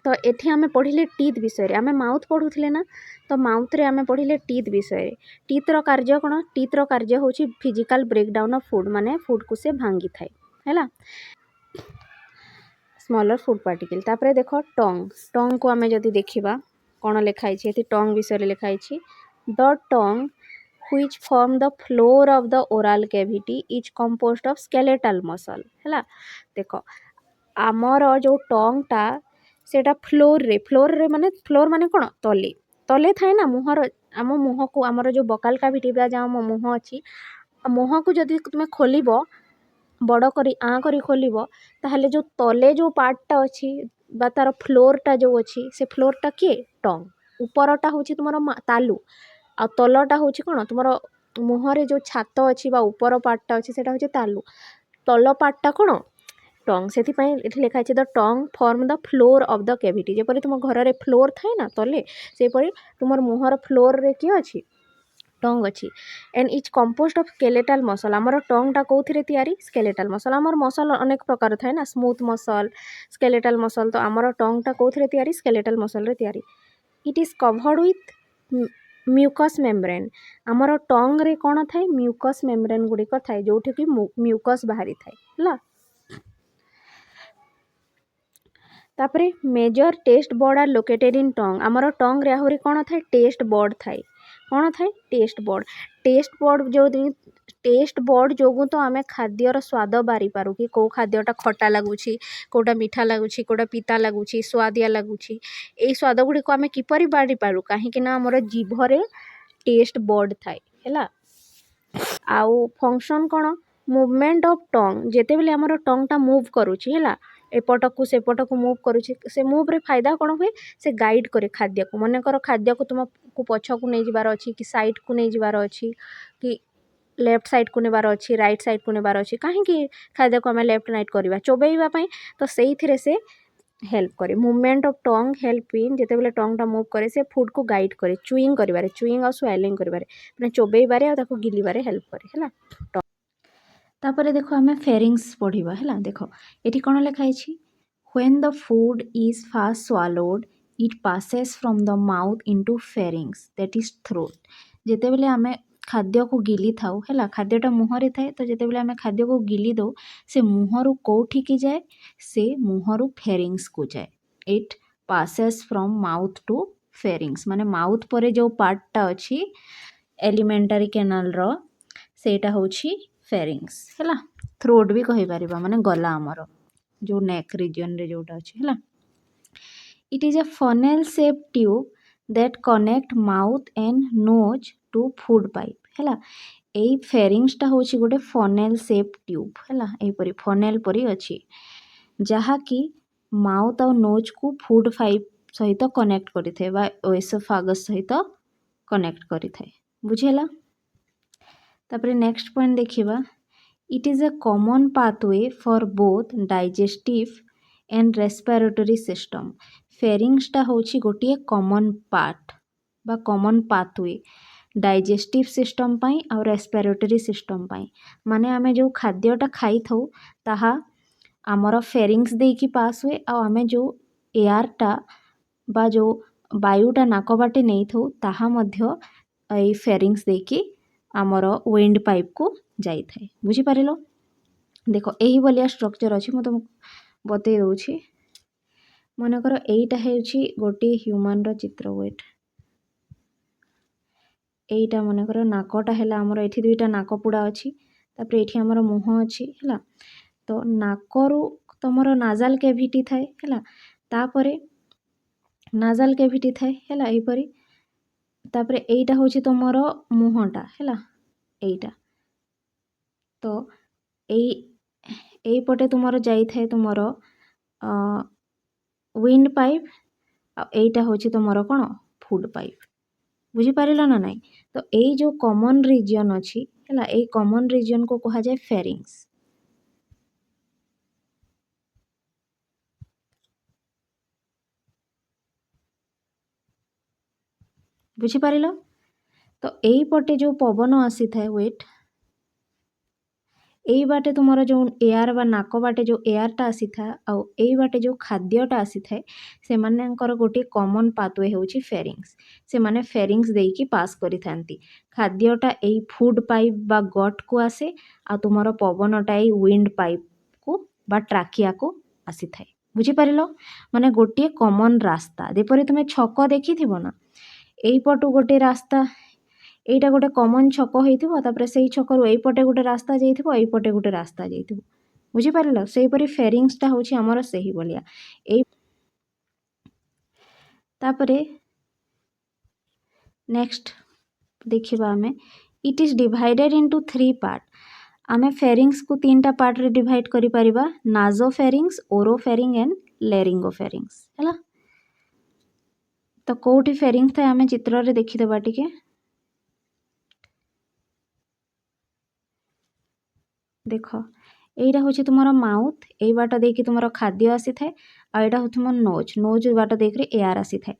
तो एठी आमे पढ़िले टीथ विषय रे आमे माउथ पढ़ुथिले ना तो माउथ रे आमे पढ़िले टीथ विषय रे टीथ रो कार्य कोन टीथ रो कार्य होची फिजिकल ब्रेकडाउन ऑफ फूड माने फूड को से भांगी थाए हैला स्मॉलर फूड पार्टिकल तापरे देखो टंग को आमे जदी देखिबा कोन लिखाई छी एठी टंग विषय रे लिखाई छी the tongue which form the floor of the oral cavity is composed of skeletal muscle हैला देखो आमर जो टंग टा सेटा फ्लोर रे माने कोन तले थाए ना मुहर आम मुह को आमर जो बकाल कैविटी बा जा मुह अछि मुह को जदी तुमे खोलिबो बड़ करी आ करी खोलिबो ताहले जो तले जो पार्टटा अछि बा तार फ्लोरटा जो अछि से फ्लोरटा के टंग ऊपरटा होछि तुमरो तालु आ तलटा होछि कोन तुमरो मुहरे जो छात अछि बा ऊपर पार्टटा अछि सेटा होछि तालु तल पार्टटा कोन टंग सेति पई एठी लिखा अछि the tongue form the floor of the cavity जेपरि तुम घर रे फ्लोर थाए ना तले से परि तुमर मुहर फ्लोर रे कि अछि टंग अच्छी and is composed of skeletal muscle आमर टंगटा कौथिरे तैयारी स्केलेटल मसल आमर मसल अनेक प्रकार थाए ना स्मूथ मसल स्केलेटल मसल तो आमर टंगटा कौथिरे तैयारी स्केलेटल मसल रे तैयारी it is covered with mucous membrane आमर टंग रे कौन थाए म्यूकस मेम्ब्रेन गुड़िक थाए जोठी कि म्यूकस बाहरी थाए है तापरे major taste bud are located in tongue आमर टंग रे आहुरी कौन थाए टेस्ट बोर्ड थाए कौन थाए टेस्ट बोर्ड जोगु तो आम खाद्यर स्वाद बारी पारू कि कौ खाद्यटा खट्टा लगुच कौटा मीठा लगुच कौटा पिता लगुच स्वादिया लगुच यही स्वाद गुड़ी को आम किपरि बारी पारू कहीं आमर जीभरे टेस्ट बोर्ड थाए है आउ फंक्शन कौन मुवमेंट ऑफ टंग जिते बेले आमर टंगटा मुव करुच्ची है एपट को सेपट को मुव करुच्ची से मुव रे फायदा कौन हुए से गाइड करे खाद्य को मनकर खाद्य को तुमको पछ को नहीं जबार अच्छी कि साइड को नहीं जबार अच्छी कि लेफ्ट साइड को नेबार अच्छी राइट साइड को नेबार अच्छी कहीं खाद्य को आम लेफ्ट राइट करवा चोबईवाई तो से से हेल्प करे movement of tongue help in जिते बेले टंगटा मुव करे से फूड को गाइड करे चुईंग और स्वेलिंग करिवारे माने चोबईबारे आ ताको गिलिबारे हेल्प करे है तापरे देखो आम फेरिंग्स पढ़ा है देख ये कौन लिखाई when the food is fast swallowed it passes from the mouth into pharynx that is throat जिते बेले आम खाद्य को गिली थाउ है खाद्यटा मुहर थाए तो जिते बेले आम खाद्य को गिली दो से मुहरु कौठी की जाए से मुहरु फेरिंग्स को जाए it passes from mouth to pharynx माने माउथ परे जो पार्टटा अच्छी एलिमेंटारी कैनाल रो सेटा होची फेरिंग्स है थ्रोट भी कही पारिबा माने गला आमर जो नेक रीजन रे जोटा अच्छी है it is a funnel shape tube that connect mouth and nose to food pipe है यही फेरिंग्सटा होची गोटे फनेल शेप ट्यूब है यहीपरी फनेल परी अच्छी जहाँकि माउथ और नोज को फूड पाइप सहित कनेक्ट करिथे बा ओएसोफागस सहित कनेक्ट करिथे बुझेला तापरे नेक्स्ट पॉइंट देखिबा it is a common pathway for both digestive and respiratory system फेरिंग्सटा होची गोटे कॉमन पार्ट बा कॉमन पाथवे डाइजेस्टिव सिस्टम पाई और रेस्पिरेटरी सिस्टम पाई माने आमे जो खाद्यटा खाई थाउ ताहा आमर फेरिंग्स देकी पास हुए आ आमे जो एयरटा बा जो वायुटा नाक बाटे नहीं थाउ ताहा मध्य ए फेरिंग्स देकी आमर विंड पाइप को जाई थाए बुझी पारिलो देखो यही भलिया स्ट्रक्चर अच्छी मैं तुमको बतई दूची मनकर एटा हेउची गोटे ह्यूमन रो चित्र वेट एटा मनकर नाकटा है आमर एठी दुईटा नाक पुड़ा अच्छी तापर एठी आमर मुह अच्छी है तो नाकरू तुमर नाजाल कैविटी थाए है तापरे नाजाल कैविटी थाए है यहीपरी तापरे एटा होची तुमर मुहटा है एटा तो एपटे तुमर जाई थाए तुमर विंड पाइप एटा होची तुमर कौन फूड पाइप बुझी पारिल ना नहीं तो यही जो कॉमन रीजन अच्छी है यही कॉमन रीजन को कहा जाए फेरिंग्स बुझी पारिल तो यही पटे जो पवन आसी थाए वेट यही बाटे तुमर जो एयर बा नाक बाटे जो एयरटा आसी था आउ यही बाटे जो खाद्यटा आसी थाए से मानकर गोटे कॉमन पाथवे होची फेरिंग्स से माने फेरिंग्स देकी पास करि थांती खाद्यटा यही फूड पाइप बा गट को आसे आ तुमर पवनटा यही विंड पाइप को बा ट्राकिया को आसी थाए बुझी पारिलो माने गोटे कॉमन रास्ता जेपरि तुमे छक देखि थिबो ना एई पटु गोटे रास्ता एटा गोटे कॉमन छक होइथिबो तापर सेही छकरु एई पटे गोटे रास्ता जाइथिबो एई पटे गोटे रास्ता जाइथिबो बुझी पारिलो सेही परि फेरिंग्सटा होची हमर सेही बलिया एई तापरे नेक्स्ट देखिबा हमें it is divided into 3 part आमे फेरिंग्स को 3टा पार्ट रे डिवाइड करि परिबा नाजोफेरिंग्स ओरोफेरिंग एंड लेरिंगोफेरिंग्स हैला तो कोठी फेरिंग्स थाए आमे चित्र रे देखि देबा टिके देख यहीटा हूँ तुम माउथ ये बाट देकी तुम खाद्य आसी थाए आटा हूँ तुम नोज नोज बाट देकर एयर आसी थाए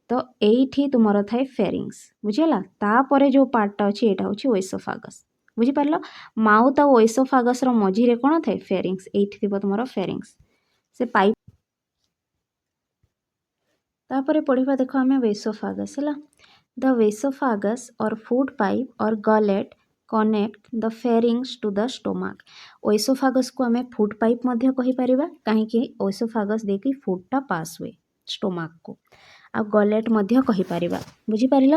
तो एठी तुमर थाए फेरिंग्स बुझीगला तापर जो पार्टटा अच्छी यहाँ हूँ ओएसोफागस बुझीपार माउथ आ ओएसोफागस मझीरे कौन थाए फेरिंग्स एठी थी तुमर फेरिंग्स से पाइप तापर पढ़ा देख आम वेसोफागस है the oesophagus or food pipe or gullet connect the pharynx to the stomach oesophagus को आम फूड पाइप कहीपर कहीं ओएसोफागस देकी फूडटा पास हुए स्टोमाक को आ गलेट कहीपर बुझीपार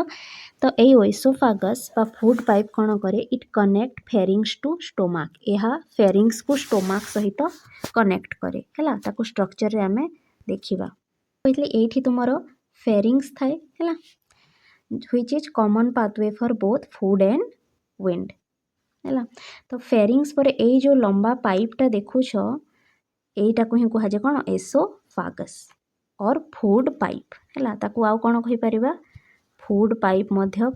तो यही ओएसोफागस बा फूड पाइप कौन करे it connect pharynx to stomach यह फेरिंग्स को स्टोमाक सहित कनेक्ट करे है ताको स्ट्रक्चर रे आमे देखिबा ये तुमर फेरिंग्स थाए है which is common pathway for both food and wind है तो फेरिंग्स पर यही जो लंबा पाइपटा देखुछ यहीटा को ही कहुए कौन एसोफागस और फूड पाइप है ताकू आउ कौन कहीपर फूड पाइप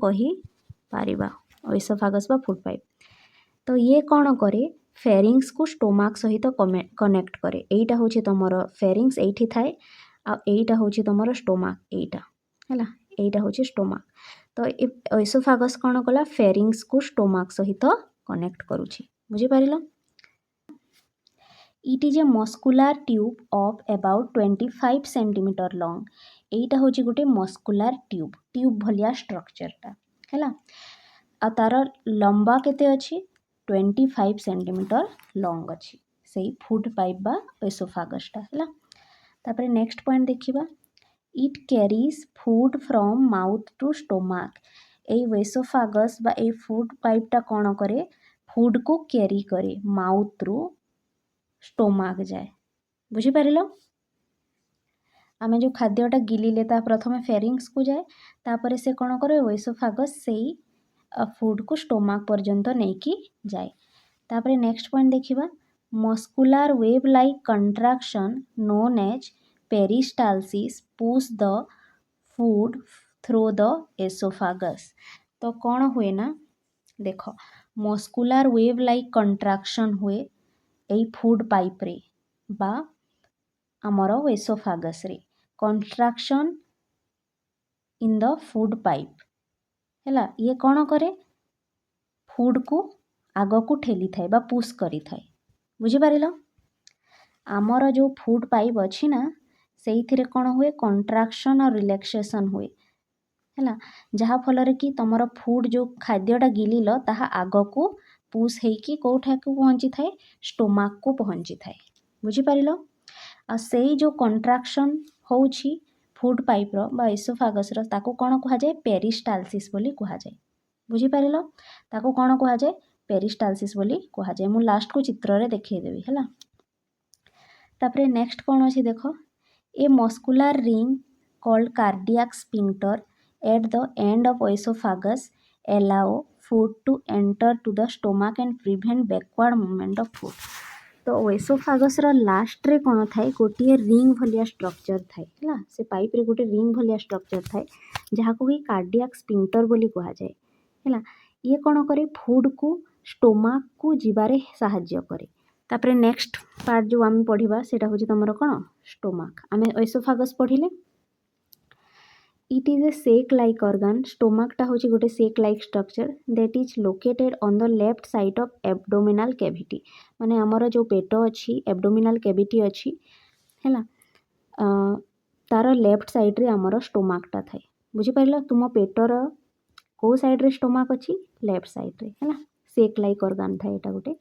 कहीपर एसोफागस बा फूड पाइप तो ये कौन करे फेरिंग्स को स्टोमाक सहित कनेक्ट करे यहीटा हूँ तुमर फेरिंग्स ये थाए आईटा हूँ तुम स्टोमाक यहीटा है यहीटा हूँ स्टोमाक तो एसोफागस कौन कला फेरिंग्स को स्टोमाक सहित कनेक्ट करुछि बुझीपार it is a muscular tube of about 25 centimetre long यहीटा हूँ गोटे मस्कुलार ट्यूब भलिया स्ट्रक्चरटा है आ तार लंबा केते अच्छी 25 सेंटीमीटर लॉन्ग अच्छी से फूड पाइप बा एसोफागसटा है तापर नेक्स्ट पॉइंट देखिबा it carries food from mouth to stomach ए वेसोफागस बा ए फूड पाइपटा कौन करे फूड को कैरी करे माउथ रु स्टोमाक जाए बुझीपार आमे जो खाद्यटा गिलिले प्रथम फेरिंग्स को जाए तापर से कौन करे वेसोफागस से फूड को स्टोमाक पर्यंत नहीं कि जाए तापर नेक्स्ट पॉइंट देखिबा muscular wave like contraction known as peristalsis push the food through the oesophagus तो कौन हुए ना देख मस्कुलार वेव लाइक कंट्राक्शन हुए यही फूड पाइप रे बा आमर एसोफागस रे कंट्राक्शन इन द फूड पाइप है ये कौन करे फूड को आग को ठेली थाए बा पुश करी थाए बुझीपार आमर जो फूड पाइप अच्छी ना से कौन हुए कंट्राक्शन और रिलैक्सेशन हुए है जहाँ फल कि तुम फूड जो खाद्यटा गिलिल ताहा आग को पुश होगी कौटा को पहुँची थाए स्टोमाक को पहुँची थाए बुझीपार आ से जो कंट्राक्शन होउछि फूड पाइप रो बा एसोफागस रो ताको कौन कह जाए पेरिस्टालसिस बोली कह जाए बुझीपार ताको कौन कह जाए पेरिस्टालसिस बोली कह जाए मु लास्ट को चित्र रे देखै देबी है तापरे नेक्स्ट कौन अच्छी देख a muscular ring called cardiac sphincter at the end of oesophagus allow food to enter to the stomach and prevent backward movement of food तो एसोफागस लास्ट रे कौन थाए गोटे रिंग भलिया स्ट्रक्चर थाए है से पाइप रे गोटे रिंग भलिया स्ट्रक्चर थाए जहाँ को कि कार्डियाक स्पिंक्टर बोली कह जाए है ये कौन करे फूड को स्टोमाक को जीवारे साहाय्य करे तापरे नेक्स्ट पार्ट जो आम पढ़ा सेटा हूँ तुम कौन स्टोमाक आम एसोफागस पढ़िले it is a sac like organ स्टोमाकटा हूँ गोटे sac like structure that is located on the left side of abdominal cavity माने आमर जो पेट अच्छी एब्डोमिनाल कैविटी अच्छी है तार लेफ्ट साइड रे आमर स्टोमाकटा थाए बुझीपार तुम पेटर को साइड रे स्टोमाक अच्छी लेफ्ट साइड रे है सेक लाइक ऑर्गन था यहाँ गोटे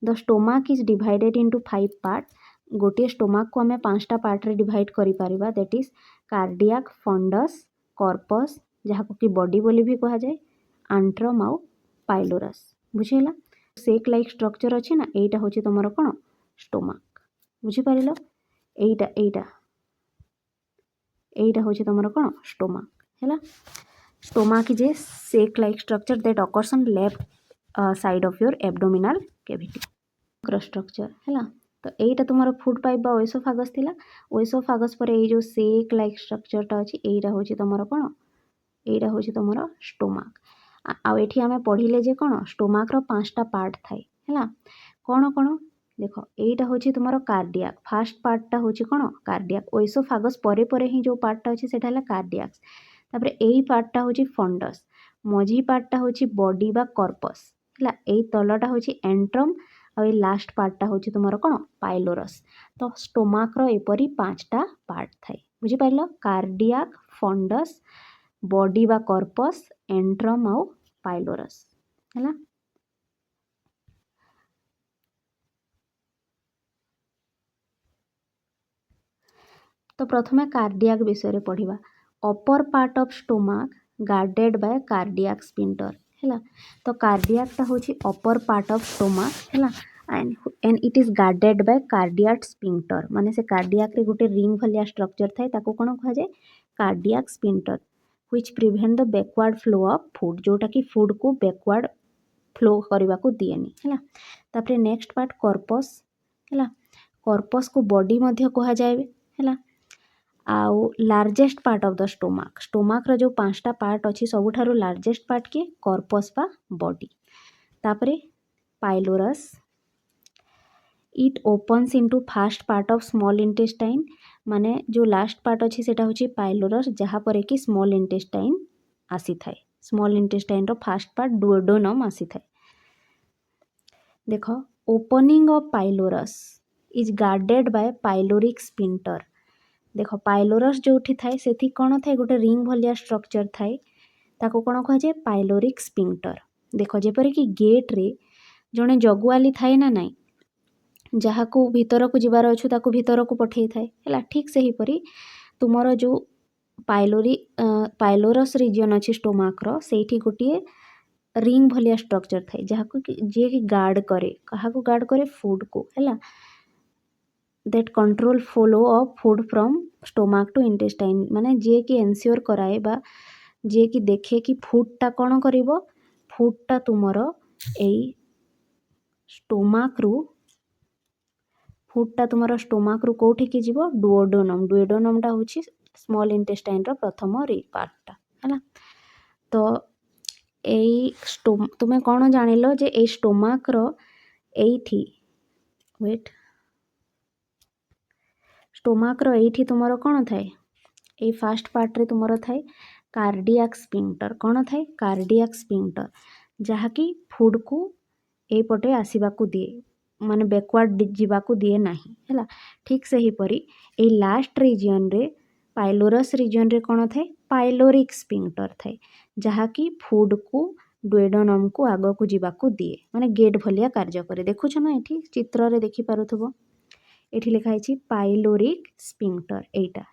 the stomach is divided into 5 part गोटे स्टोमाक को आम 5टा पार्ट रे डिवाइड करि परिबा that is cardiac fundus corpus जहाँ को कि बॉडी बोली भी कह जाए आंट्रम आउ पाइलोरस बुझेगा सेक लाइक स्ट्रक्चर अच्छी ना यहीटा हूँ तुम कौन स्टोमाक बुझीपार यहीटा यहीटा यहीटा हूँ तुम कौन स्टोमाक है stomach is a sac like structure that occurs on left side of your abdominal cavity structure है तो यहीटा तुम फूड पाइप बा ओएसोफागस थिला ओएसोफागस पर ये जो सेक लाइक स्ट्रक्चरटा अच्छी यहीटा हूँ तुम कौन यहीटा हूँ तुम स्टोमाक आउ एठी आमे पढ़िले जे कौन स्टोमाक रो 5टा पार्ट थाए है कौन कौन देख यहीटा हूँ तुम कार्डियाक फास्ट पार्टा हूँ कौन कार्डियाक ओइसोफागस परे परे ही जो पार्टा अच्छे सेटा है कार्डियाक्स तापर यही पार्टा हूँ फंडस मझी पार्टा हूँ बॉडी बा कर्पस है यही तलटा हूँ एंट्रम और ये लास्ट पार्टा हूँ तुम कौन पाइलोरस तो स्टोमाक्र एपरी 5टा पार्ट थाए बुझिपार कार्डियाक फंडस बॉडी बा कर्पस एंट्रम आउ पाइलोरस है। तो प्रथमे कार्डियाक विषय रे पढ़िबा upper part of stomach guarded by cardiac sphincter है तो कार्डियाकटा हूँ अपर पार्ट ऑफ स्टोमक है and it is guarded by cardiac sphincter माने से कार्डियाक रे गोटे रिंग भलिया स्ट्रक्चर थाए ताको कोन कहा जाए cardiac sphincter which prevent the backward flow of food जोटा कि फूड को बैकवर्ड फ्लो करने को दिएनी है तापर नेक्स्ट पार्ट कर्पस है कर्पस को बॉडी मध्य कहा जाए है आउ largest part of the stomach रो जो 5टा पार्ट अच्छी सबुठारु लार्जेस्ट पार्ट के कर्पस बा बॉडी तापरे pylorus it opens into first part of small intestine माने जो लास्ट पार्ट अच्छी सेटा होची पाइलोरस जहाँ पर कि स्मॉल इंटेस्टाइन आसी थाए स्मॉल इंटेस्टाइन रो फास्ट पार्ट डुओडेनम आसी थाए देखो opening of pylorus is guarded bye pyloric sphincter देख पाइलोरस जो थाए से कौन थाए गोटे रिंग भलिया स्ट्रक्चर थाए ताको कौन कह जाए पाइलोरिक स्पिंटर देख जेपर कि गेट रे जड़े जगुआली थाए ना नाई जहाँ को भीतर को जीवार अच्छु ताको भीतर को पठे थाए है ठीक से ही परी तुमर जो पाइलोरस रिजन अच्छी स्टोमाक्र से गोटे रिंग भलिया स्ट्रक्चर थाए जहाँ को जी कि गार्ड करे क्या गार्ड करे फूड को है that control flow of food from stomach to intestine माने जे कि एनश्योर कराए बा जे कि देखे कि फूडटा कौन करिवो फूडटा तुमर एई स्टोमक रु फूडटा तुमर स्टोमक रु कोठी की जीवो डुओडेनमटा होची स्मॉल इंटेस्टाइन रो प्रथम पार्टटा है तो एई तुम्हें कौन जानिलो जे एई स्टोमक रो एइठी वेट स्टोमक रो एइठी तुमर कौन थाए ए फास्ट पार्ट रे तुमर थाए कार्डियाक स्पिंटर कौन थाए कार्डियाक स्पिंटर जहाँकि फूड को एपटे आसवाक दिए माने बैकवर्ड जीवाक दिए नहीं है ठीक से ही परी ए लास्ट रिजन रे पाइलोरस रिजन रे कौन थाए पाइलोरिक स्पिंटर थाए जहाँकि फूड को डुओडेनम को आग को जीवाक दिए माने गेट भलिया कार्य करे देखुछ ना एठी चित्र रे देखि पारुथबो एठी लिखा है पाइलोरिक स्पिंटर एटा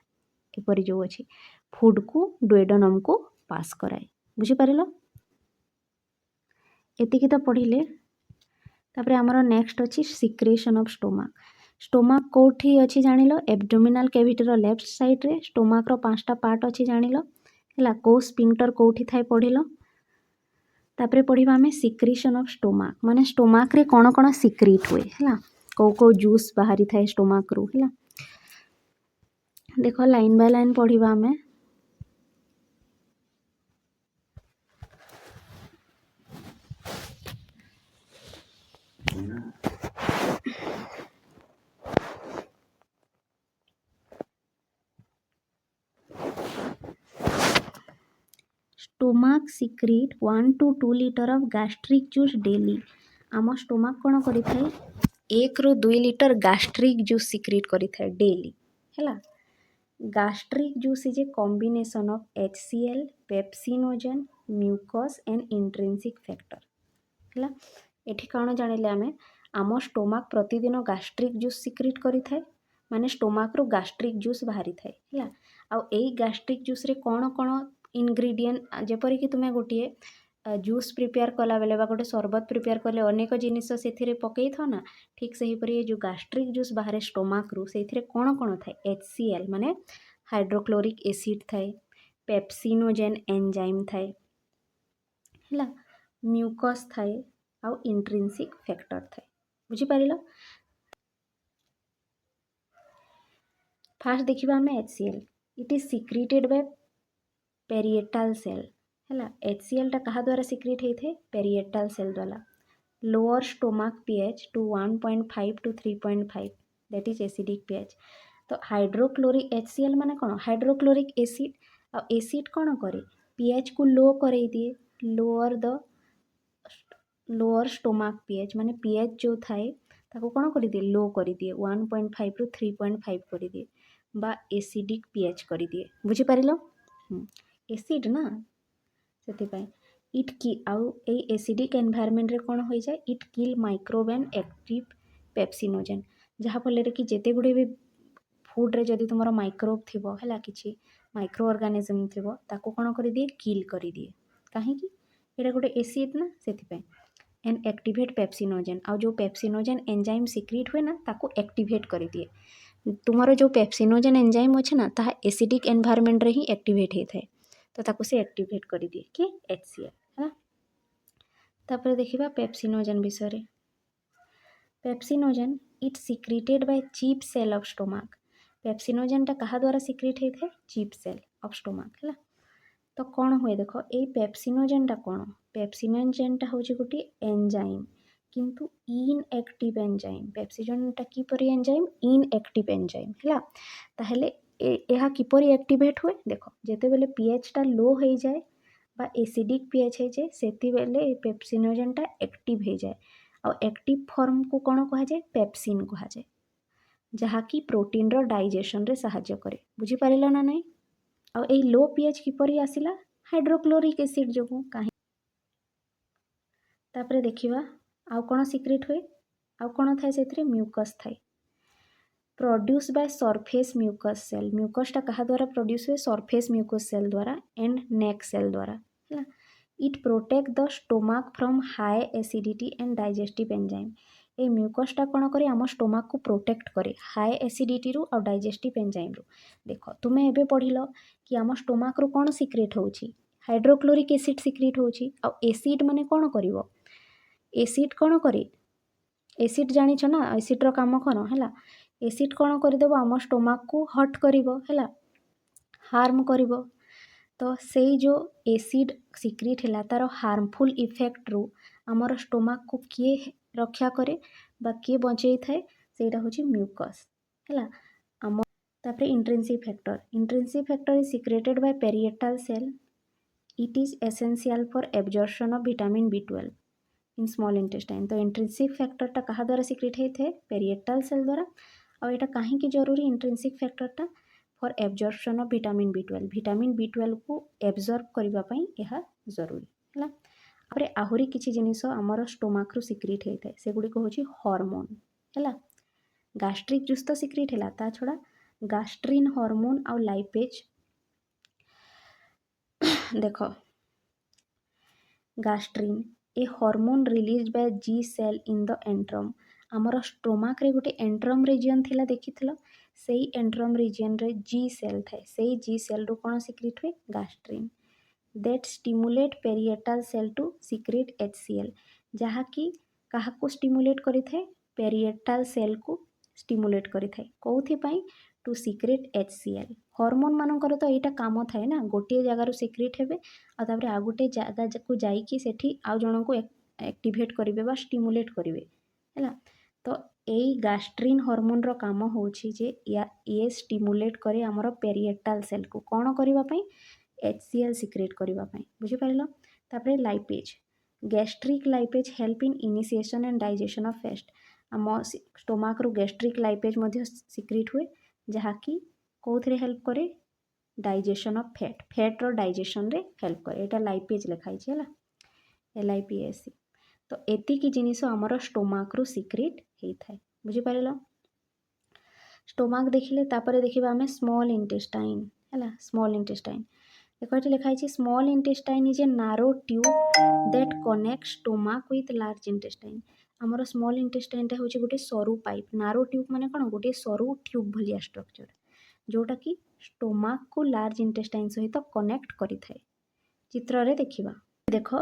एपरी जो अच्छी फूड को डुओडेनम को पास कराए बुझीपार एतिकी तो पढ़िले तापर आमर नेक्स्ट अच्छी सिक्रेशन ऑफ स्टोमक कोठी अच्छी जानिलो एब्डोमिनल कैविटी लेफ्ट साइड रे स्टोमक रो 5टा पार्ट अच्छी जानिलो है को स्पिंक्टर कोठी थाए पढ़िलो तापर पढ़िबा हमें सिक्रेशन ऑफ स्टोमक माने स्टोमक रे कौन कौन सिक्रेट हुए है को जूस बाहरी थाए स्टोमक रु है देख लाइन बाय लाइन पढ़िबा हमें stomach secrete 1 to 2 liter of gastric juice daily आम स्टोमक कौन करि थाए 1 ରୁ 2 लीटर गैस्ट्रिक जूस सिक्रेट करि थाए डेली है gastric juice is a combination of HCl pepsinogen mucus and intrinsic factor है एठी कौन जानिले आमे आम स्टोमक प्रतिदिन गैस्ट्रिक जूस सिक्रेट करि थाए माने स्टोमक रो गैस्ट्रिक जूस बाहरी थाए है आ एई गैस्ट्रिक जूस रे कौन कौन इनग्रेडिएंट जेपरि कि तुमे गोटे जूस प्रिपेयर कला बेले गोटे सरबत प्रिपेयर कले अनेक जिनिस से पकई था ना ठीक से ही परी जो गैस्ट्रिक जूस बाहर स्टोमक रु से कौन कौन थाए HCl माने हाइड्रोक्लोरिक एसिड थाए पेप्सिनोजेन एंजाइम थाए है म्यूकस थाए आउ इंट्रिंसिक फैक्टर थाए बुझीपार फास्ट देखा आम HCl it is secreted by parietal cell है HCl टा कहा द्वारा सिक्रेट होता है पेरिएटल सेल द्वारा lower stomach pH to 1.5 to 3.5, that is acidic pH। तो हाइड्रोक्लोरिक HCl माने कौन हाइड्रोक्लोरिक एसिड आ एसिड कौन करे pH को लो करे दिए लोअर स्टोमाक pH माने pH जो थाए ताको कौन कर दिए लो कर दिए 1.5 ରୁ 3.5 कर दिए बा एसिडिक pH कर दिए बुझी पारिलो एसिड ना से इट की आउ ए एसिडिक एनवायरमेंट रे कौन हो जाए it kill microbe and active pepsinogen जहाँफल कि जिते गुड़े भी फुड्रे जदि तुम माइक्रोब थी है कि माइक्रो ऑर्गेनिज्म थी ताको कौन कर दिए किल कर दिए कहीं यहाँ गोटे एसिड ना से एंड एक्टिवेट पेप्सिनोजेन आउ जो पेप्सिनोजेन एंजाइम सिक्रिट हुए ना ताको एक्टिवेट कर दिए तुमर जो पेप्सिनोजेन एंजाइम अच्छे ना ताहा एसिडिक एनवायरमेंट रे ही एक्टिवेट होता है तो ताको से एक्टिवेट कर दिए कि HCl है। तापर देखिबा पेप्सिनोजेन विषय रे pepsinogen it secreted by chief cell of stomach pepsinogen टा कहा द्वारा सिक्रिट होता है चीप सेल ऑफ स्टोमाक है। तो कौन हुए देख ये पेप्सिनोजेन टा कौन पेप्सिनोजेन टा होची गोटे एंजाइम किंतु इनएक्टिव एंजाइम पेप्सिनोजेन टा किपरि एंजाइम इनएक्टिव एंजाइम है ताहले यह किपरि एक्टिवेट हुए देख जेते बेले pH टा लो हो जाए बा एसिडिक pH हो जाए सेति बेले पेप्सिनोजेन टा एक्टिव हो जाए और एक्टिव फॉर्म को कौन कहा जाए पेप्सिन कहा जाए जहाँकि प्रोटीन रो डाइजेशन रे सहायता करे बुझी पारिलो ना नहीं और ये लो pH किपरि आसिला हाइड्रोक्लोरिक एसिड जो कहीं तापरे देखिबा आउ कौन सिक्रेट हुए आउ कौन थाए से म्यूकस थाए produce by surface mucus cell म्यूकसटा कहा द्वारा प्रोड्यूस हुए सरफेस म्यूकस सेल द्वारा एंड नेक सेल द्वारा है it protect the stomach from high acidity and digestive enzyme ये म्यूकसटा कौन करे आम स्टोमाक को प्रोटेक्ट करे हाई एसिडिटी रु और डाइजेस्टिव एंजाइम रु देख तुम्हें एबे पढ़िल कि आम स्टोमाक रु कौन सिक्रेट होची हाइड्रोक्लोरिक एसिड सिक्रेट होची आ एसिड माने कौन करिवो एसिड कौन करे एसिड जानिछ ना एसिड्र काम कौन है एसिड कौन करदेव आम स्टोमाक को हट करिवो है हार्म करिवो तो से जो एसिड सिक्रिट है तार हार्मफुल इफेक्ट रु आमर स्टोमाक को किए रक्षा करे बा किए बचे थाए सेटा होची म्यूकस है आम तापर intrinsic factor is secreted by parietal cell it is essential for absorption of vitamin B12 in small intestine तो इंट्रिंसिक फैक्टरटा कहा द्वारा सिक्रेट होता है पेरिएटल सेल द्वारा और यहाँ कहीं जरूरी इंट्रिंसिक फैक्टरटा for absorption of vitamin B12 को एब्जॉर्ब करने यह जरूरी है तापर आहरी किसी जिनिस आमर स्टोमाक रु सिक्रेट होता है सेगुड़ी हूँ हॉर्मोन है गास्ट्रिक जूस तो सिक्रेट है ता छड़ा गास्ट्रिन हॉर्मोन और लाइपेज देख gastrin a hormone release by G cell in the antrum आमर स्टोमाक रे गोटे एंट्रम रीजन थिला देखिथिल से एंट्रम रीजन रे G सेल थाए से G सेल रु कौन सिक्रेट हुए gastrin that stimulate parietal cell to secrete HCl जहाँकि क्या स्टिमुलेट करि थाए पेरिएटल सेल को स्टिमुलेट करि थाए कौथिपाई टू सिक्रेट HCl हॉर्मोन मानकर तो यहाँ काम थाए ना गोटे जगार सिक्रेट हेबे आउे आ गोटे जगह को जाइए सेठी आउ जन को एक्टिवेट करेंगे बा स्टिमुलेट करेंगे है तो यही गास्ट्रिन हॉर्मोन रो काम होची जे ये स्टिमुलेट करे आमर पेरिएटल सेल को कौन करने HCl सिक्रेट करने बुझीपार तापर lipase gastric lipase help in initiation and digestion of fat आम स्टोमाक रु गैस्ट्रिक लाइपेज सिक्रेट हुए जहाँकि कौन हेल्प करे डाइजेशन ऑफ फैट रो डाइजेशन रे हेल्प करे यहाँ लाइपेज लिखाई है LIPAC तो एतिकी जिनिस आमर स्टोमाक रु सिक्रेट होता है बुझीपार स्टोमाक देखिले तापर देखा आम स्मॉल इंटेस्टाइन है स्मॉल इंटेस्टाइन देखो ये लिखाई small intestine is a narrow tube that connect stomach with large intestine आमर स्मॉल इंटेस्टाइन हूँ गोटे सरू पाइप नारो ट्यूब माने कौन गोटे सरू ट्यूब भाया स्ट्रक्चर जोटा कि स्टोमाक को लार्ज इंटेस्टाइन सहित कनेक्ट करि थाए चित्र रे देखिबा देख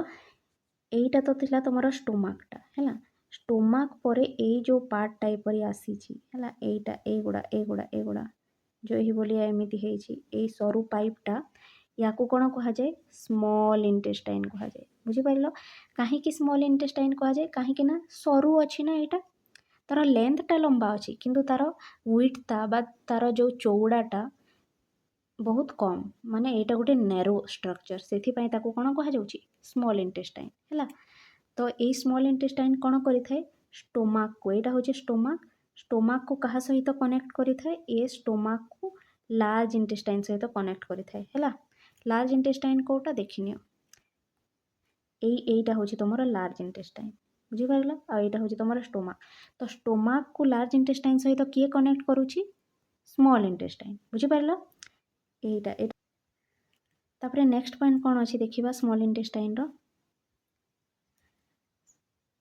एटा तो थिला तुमर स्टोमाकटा है स्टोमाक परे ए जो पार्ट टाइप आसी है एटा एगुड़ा एगुड़ा एगुड़ा जो यही बोलिया एमती है सरू पाइपटा या कौन कहुए स्मॉल इंटेस्टाइन कहुए बुझिपार कहीं स्मॉल इंटेस्टाइन कहुए कहीं सरू अच्छी ना यहाँ तार लेंथटा लंबा अच्छी किंतु तार विड्थटा बा तार जो चौड़ाटा बहुत कम माने यहाँ गोटे नैरो स्ट्रक्चर से कौन कहुँ स्मॉल इंटेस्टाइन है। तो ये स्मॉल इंटेस्टाइन कौन करें स्टोमाक को यहाँ हूँ स्टोमाक स्टोमाक को क्या सहित कनेक्ट करें ये स्टोमाक को लार्ज इंटेस्टाइन सहित कनेक्ट करें है। लार्ज इंटेस्टाइन कोटा देखनी यहीटा हूँ तुम लार्ज इंटेस्टाइन बुझिपार आईटा हूँ तुम स्टोमाक। तो स्टोमाक को लार्ज इंटेस्टाइन सहित किए कनेक्ट करुच्ची स्मॉल इंटेस्टाइन बुझिपार यहीटा। तापर नेक्स्ट पॉइंट कौन अच्छी देखा स्मॉल इंटेस्टाइन रो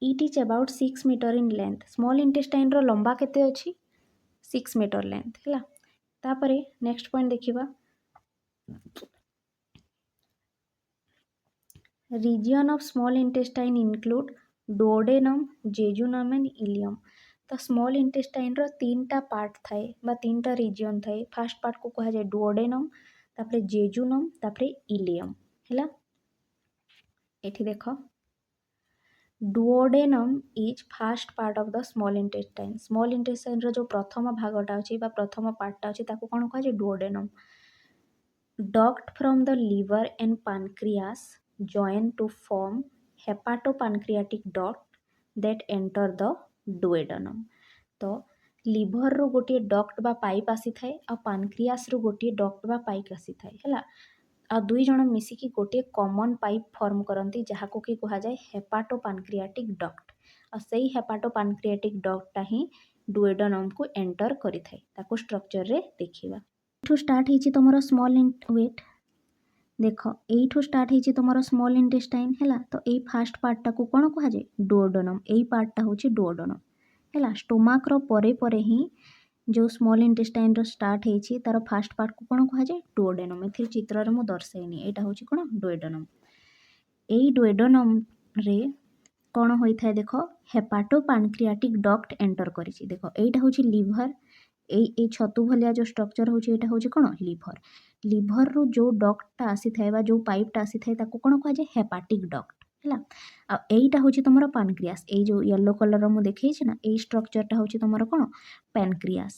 it is about 6 metre in length small intestine रो लंबा केते अच्छी 6 मीटर लेंथ है। तापर नेक्स्ट पॉइंट देखा region of small intestine include duodenum jejunum and ileum. तो स्मॉल इंटेस्टाइन रो 3टा पार्ट थाए बा 3टा रीजन थाए फास्ट पार्ट को कहा जाए डोडेनम तापर जेजुनम तापर इलियम है। एठी देख duodenum is first part of the small intestine रो जो प्रथम भागटा अच्छी प्रथम पार्टटा अच्छी ताको कौन कहा जाए duodenum. Duct from the liver and pancreas join to form hepatopancreatic duct that enter the duodenum। तो लिभर रो गोटे डक्ट बा पाइप आसी थाए आ पानक्रियास रो गोटे डक्ट बा पाइप आसी थाए है आ दुई जण मिसिकी गोटे कॉमन पाइप फॉर्म करती जहाँ को कि कहा जाए हेपाटोपानक्रियाटिक डक्ट आ सही हेपाटोपानक्रियाटिक डक्टा ही डुओडेनम को एंटर करि थाए ताको स्ट्रक्चर रे देखिबा। एठू स्टार्ट हिची तमरो स्मॉल वेट देख यू स्टार्ट हो तुम स्मॉल इंटेस्टाइन है। तो यही फास्ट पार्टा को कौन कह जाए डुओडेनम यही पार्टा हूँ डुओडेनम है। स्टोमाक रो परे परे ही जो स्मॉल इंटेस्टाइन रो स्टार्ट होती तार फास्ट पार्ट को कौन कह जाए डुओडेनम। ए चित्र में दर्शाइनी यहाँ हूँ कौन डुओडेनम। यही डुओडेनम रे कौन होता है देख हेपाटोपानक्रियाटिक डक्ट एंटर करिछि देख यहाँ हूँ लिभर ये छतु भलिया जो स्ट्रक्चर होची एटा होची कौन लिभर। लिभर रो जो डक्टा आसी थाए बा जो पाइपटा आसी थाए ताको कौन कह जाए हेपाटिक डक्ट है। आ एटा होची तुमरो पानक्रियास ये जो येलो कलर मु देखैछि ना ये स्ट्रक्चरटा होची तुमरो कौन पैनक्रियास।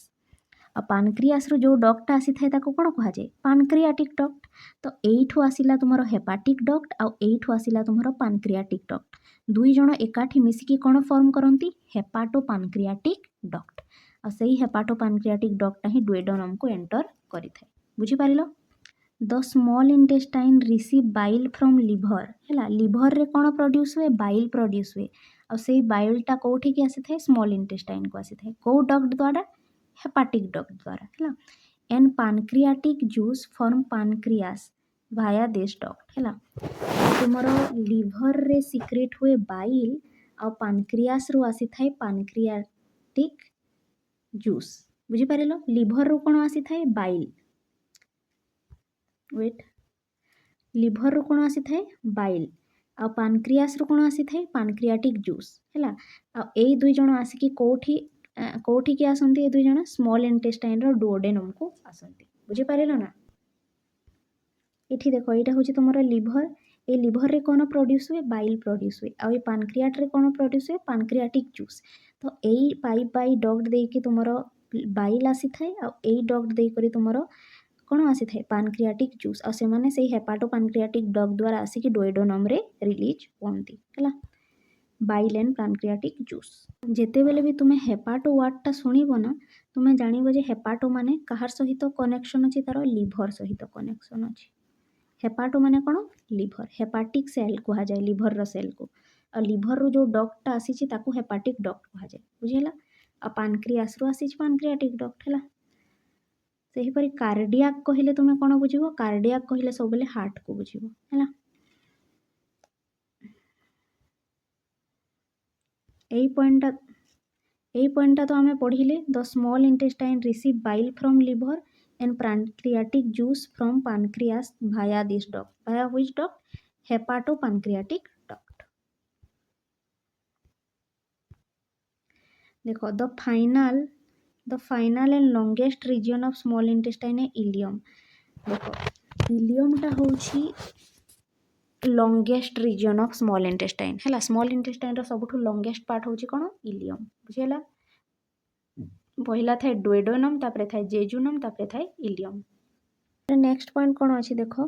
आ पानक्रियास रो जो डक्टा आसी थाए ताको कौन कह जाए पानक्रियाटिक डक्ट। तो एठू आसिला तुमरो हेपाटिक डक्ट आ एठू आसिला तुमरो पानक्रियाटिक डक्ट दुई जण एकाठी मिसिकी कौन फॉर्म करंती हेपाटोपानक्रियाटिक डक्ट आ सही हेपाटोपानक्रियाटिक डक्टा ही डुओडेनम को एंटर करि थाए बुझिपार। The small intestine receive bile from liver है। लिभर रे कौन प्रोड्यूस हुए बाइल प्रोड्यूस हुए और से बाइलटा कौटी की आसी थाए स्मॉल इंटेस्टाइन को आसी थाए कौ डक्ट द्वारा हेपाटिक डक्ट द्वारा है। And pancreatic juice form pancreas via this duct है। तुमरो लिभर रे सिक्रेट हुए बाइल और पानक्रियास रू आसी थाए पानक्रियाटिक जूस बुझिपार। लिभर रू कौन आसी थाए बाइल वेट लिभर रू कौन आसी थाए बाइल आ पानक्रियास रू कौन आसी थाए पानक्रियाटिक जूस है। आ दुई जण आसिकी कोठी के आसंती ए दुई जण स्मॉल इंटेस्टाइन रो डुओडेनम को आसंती बुझिपार ना। एठी देखो यहाँ हूँ तुम लिभर ये लिभर रे कौन प्रोड्यूस हुए बाइल प्रोड्यूस हुए आ पानक्रियाट रे कौन प्रोड्यूस हुए पानक्रियाटिक जूस। तो यही पाइप बाई डक्ट देकी तुम बाइल आसी थाए आ डक्ट देकर तुम कौन आसी थाए पानक्रियाटिक जूस आ से माने से हेपाटोपानक्रियाटिक डक्ट द्वारा आसिकी डुओडेनम रे रिलीज होती है बाइल एंड पानक्रियाटिक जूस। जेते बेले भी तुम्हें हेपाटो वर्डटा शुणव ना तुम्हें जानिबो जे हेपाटो माने कहार सहित कनेक्शन अच्छी तार लिभर सहित कनेक्शन अच्छी। हेपाटो माने कौन लिभर हेपाटिक सेल कह जाए लिभर रो सेल को और लिभर रो जो डक्टा आसी ताको हेपाटिक डक्ट कह जाए बुझेला। आ पानक्रियास रो आसी पानक्रियाटिक डक्ट है। सेहीपरि कार्डियाक कहले तुम्हें कौन बुझिबो कार्डियाक कहले सब बेले हार्ट को बुझिबो है। यही पॉइंटा तो आम पढ़िले the small intestine receive bile from liver and pancreatic juice from pancreas via this duct via which duct hepatopancreatic duct. देखो the final and longest region of small intestine है इलियम। देखो इलियमटा होची longest region of small intestine है। Small intestine सबुठु longest part होची कौन ilium बुझेला। पहला थाए डुओडेनम तापरे थाए जेजुनम तापरे थाए इलियम। नेक्स्ट पॉइंट कौन अच्छी देख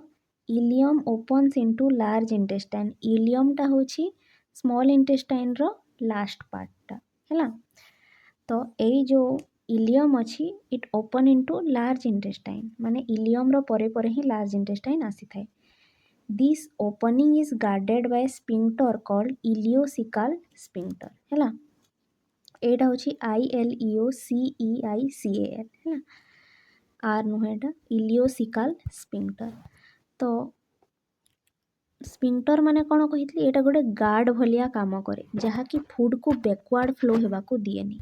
ileum opens into large intestine. इलियमटा होची स्मॉल इंटेस्टाइन रो लास्ट पार्टटा है। तो यही जो इलियम अच्छी it open into large intestine माने इलियम रो परे परे ही लार्ज इंटेस्टाइन आसी थाए। This opening is guarded by sphincter called ileocaecal sphincter है। एटा होची ILEOCEICAL है आर नुहे एटा इलियोसिकाल स्पिंक्टर। तो स्पिंक्टर माने कौन कही एटा गोटे गार्ड भलिया काम करे जहाँकि फूड को बैकवर्ड फ्लो होगा को दिएनी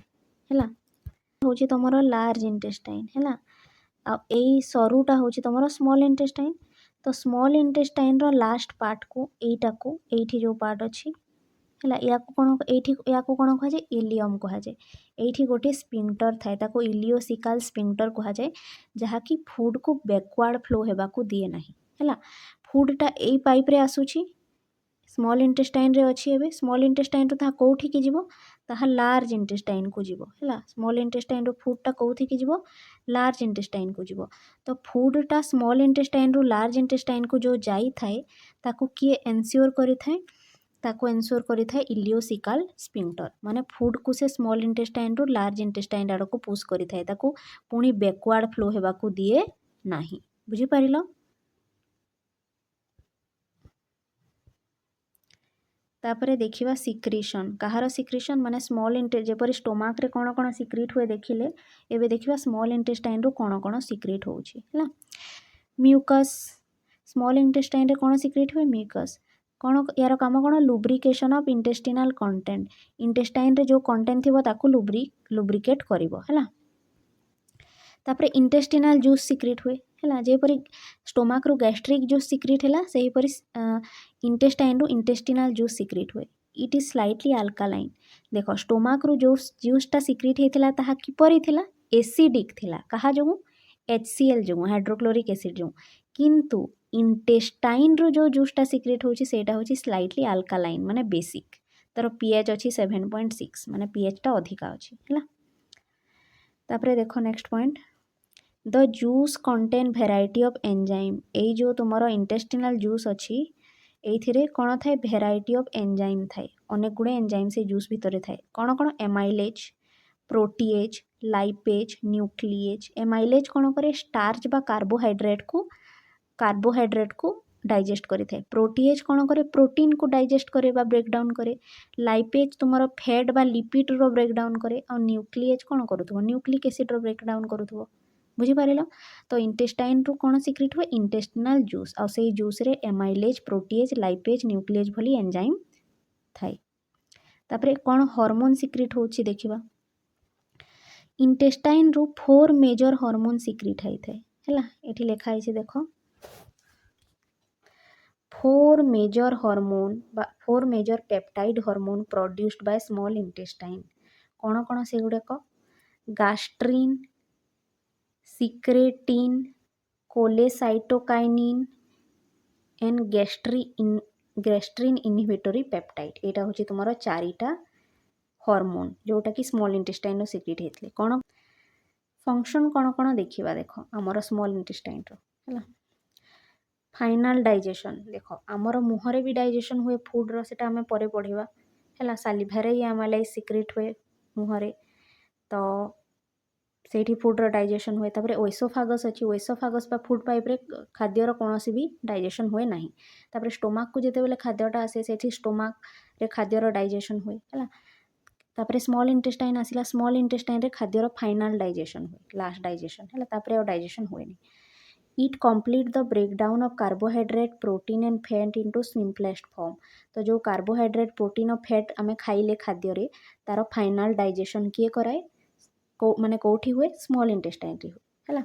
है। होची तुमर लार्ज इंटेस्टाइन है आ सरुटा होची तुमर स्मॉल इंटेस्टाइन। तो स्मॉल इंटेस्टाइन रो लास्ट पार्ट को एठी जो पार्ट अच्छी है या कौन कह जाए इलियम कह जाए। एठी गोटे स्पिंक्टर थाए ताको इलियोसिकाल स्पिंक्टर कह जाए जहाँकि फूड को बैकवर्ड फ्लो होगा को दिए नहीं है। फूडटा ए पाइप रे आसुची स्मॉल इंटेस्टाइन रे अच्छी एबे स्मॉल इंटेस्टाइन रो ता कोठी की जीवो ताहा लार्ज इंटेस्टाइन को जीवो है। स्मॉल इंटेस्टाइन रो फूडटा कोठी की जीवो लार्ज इंटेस्टाइन को जीवो। तो फूडटा स्मॉल इंटेस्टाइन रो लार्ज इंटेस्टाइन को जो जाई थाए ताको किए एनश्योर करि थाए ताको एनश्योर करि थाए इलियोसिकाल स्पिंक्टर माने फूड को से स्मॉल इंटेस्टाइन रो लार्ज इंटेस्टाइन आड़ को पुश करि थाए ताको पुणी बैकवर्ड फ्लो हेबा को दिए नाही। बुझी पारिलो। तापरे देखिवा सिक्रीशन कहार सिक्रीशन माने स्मॉल जेपरी स्टोमाक रे कौन कौन सिक्रीट हुए देखिले एबे देखिवा स्मॉल इंटेस्टाइन रो कौन कौन सिक्रीट होउची है। म्यूकस स्मॉल इंटेस्टाइन रे कौन सिक्रीट हुए म्यूकस कौन यार काम कौन lubrication of intestinal content intestine रे जो कंटेंट थिबो ताकू लुब्रिकेट करिवो है। तापरे इंटेस्टिनल जूस सिक्रीट हुए है जेपरी स्टोमाक रो गैस्ट्रिक जूस सिक्रीट है से परी इंटेस्टाइन रो इंटेस्टिनल जूस सिक्रीट हुए। इट इज स्लाइटली अल्कालाइन देख स्टोमाक रो जूसटा सिक्रीट होता ताहा किपरि थिला एसिडिक थिला कहा जो HCl जो हाइड्रोक्लोरिक एसिड जो किंतु इंटेस्टाइन रो जो जूसटा सिक्रीट होची सेटा होची स्लाइटली अल्कालाइन माने बेसिक तार pH अच्छी 7.6 माने pH टा अधिका अच्छी है। तापरे देखो next point the juice contain variety of enzyme A जो तुमर इंटेस्टिनल जूस अच्छी ये कौन थाए भेराइटी ऑफ एंजाइम थाए अनेक गुड़े एंजाइम से जूस भितर थाए कौन कौन amylase protease lipase nuclease. Amylase कौन करे स्टार्च बा कार्बोहाइड्रेट को डाइजेस्ट करि थाए। प्रोटीएज कौन करे प्रोटीन को डाइजेस्ट करे बा ब्रेकडाउन करे। लाइपेज तुमर फैट बा लिपिड रो ब्रेकडाउन करे और न्यूक्लिएज कौन करुथबो न्यूक्लिक एसिड रो ब्रेकडाउन करुथबो। बुझीपार। तो इंटेस्टाइन रू कौन सिक्रीट हुए इंटेस्टिनल जूस और से जूस रे एमाइलेज प्रोटीएज लाइपेज न्यूक्लिएज भली एंजाइम थाए। तापरे कौन हार्मोन सिक्रीट होची देखिबा इंटेस्टाइन रू 4 मेजर हार्मोन सिक्रीट होइथाए हैला एठी लेखा आइछि देखो 4 मेजर हार्मोन बा 4 major peptide hormone produced by small intestine कौन कौन से गुड़ाक gastrin secretin cholecystokinin and gastrin inhibitory peptide एटा होची तुमरो चारिटा हार्मोन जोटा कि स्मॉल इंटेस्टाइन रो सिक्रीट हेतले। कौन फंक्शन कौन कौन देखिबा देखो आमर स्मॉल इंटेस्टाइन रो हैला फाइनल डाइजेशन देख आमर मुहरे भी डाइजेशन हुए फूड रो सेटा आमे परे पढ़िबा हैला सालिभारे ही एमाइलेज सिक्रीट हुए मुहरे तो सेठी फूड रो डाइजेशन हुए। तापरे ओएसोफागस अच्छी ओएसोफागस बा फूड पाइप रे खाद्यर कौन भी डाइजेशन हुए नहीं। तापरे स्टोमाक को जेते बेले खाद्यटा आसे सेठी स्टोमाक रे खाद्यर डाइजेशन हुए हैला। तापरे स्मॉल इंटेस्टाइन आसिला स्मॉल इंटेस्टाइन रे खाद्यर फाइनल डाइजेशन हुए लास्ट डाइजेशन हैला तापरे डाइजेशन हुए नहीं। It complete the breakdown of carbohydrate protein and fat into simplest form. तो जो कार्बोहाइड्रेट प्रोटीन और फैट आमे खाइले खाद्य रे तार फाइनल डाइजेशन किए कराए माने कोठी हुए स्मॉल इंटेस्टाइन रे हुए है।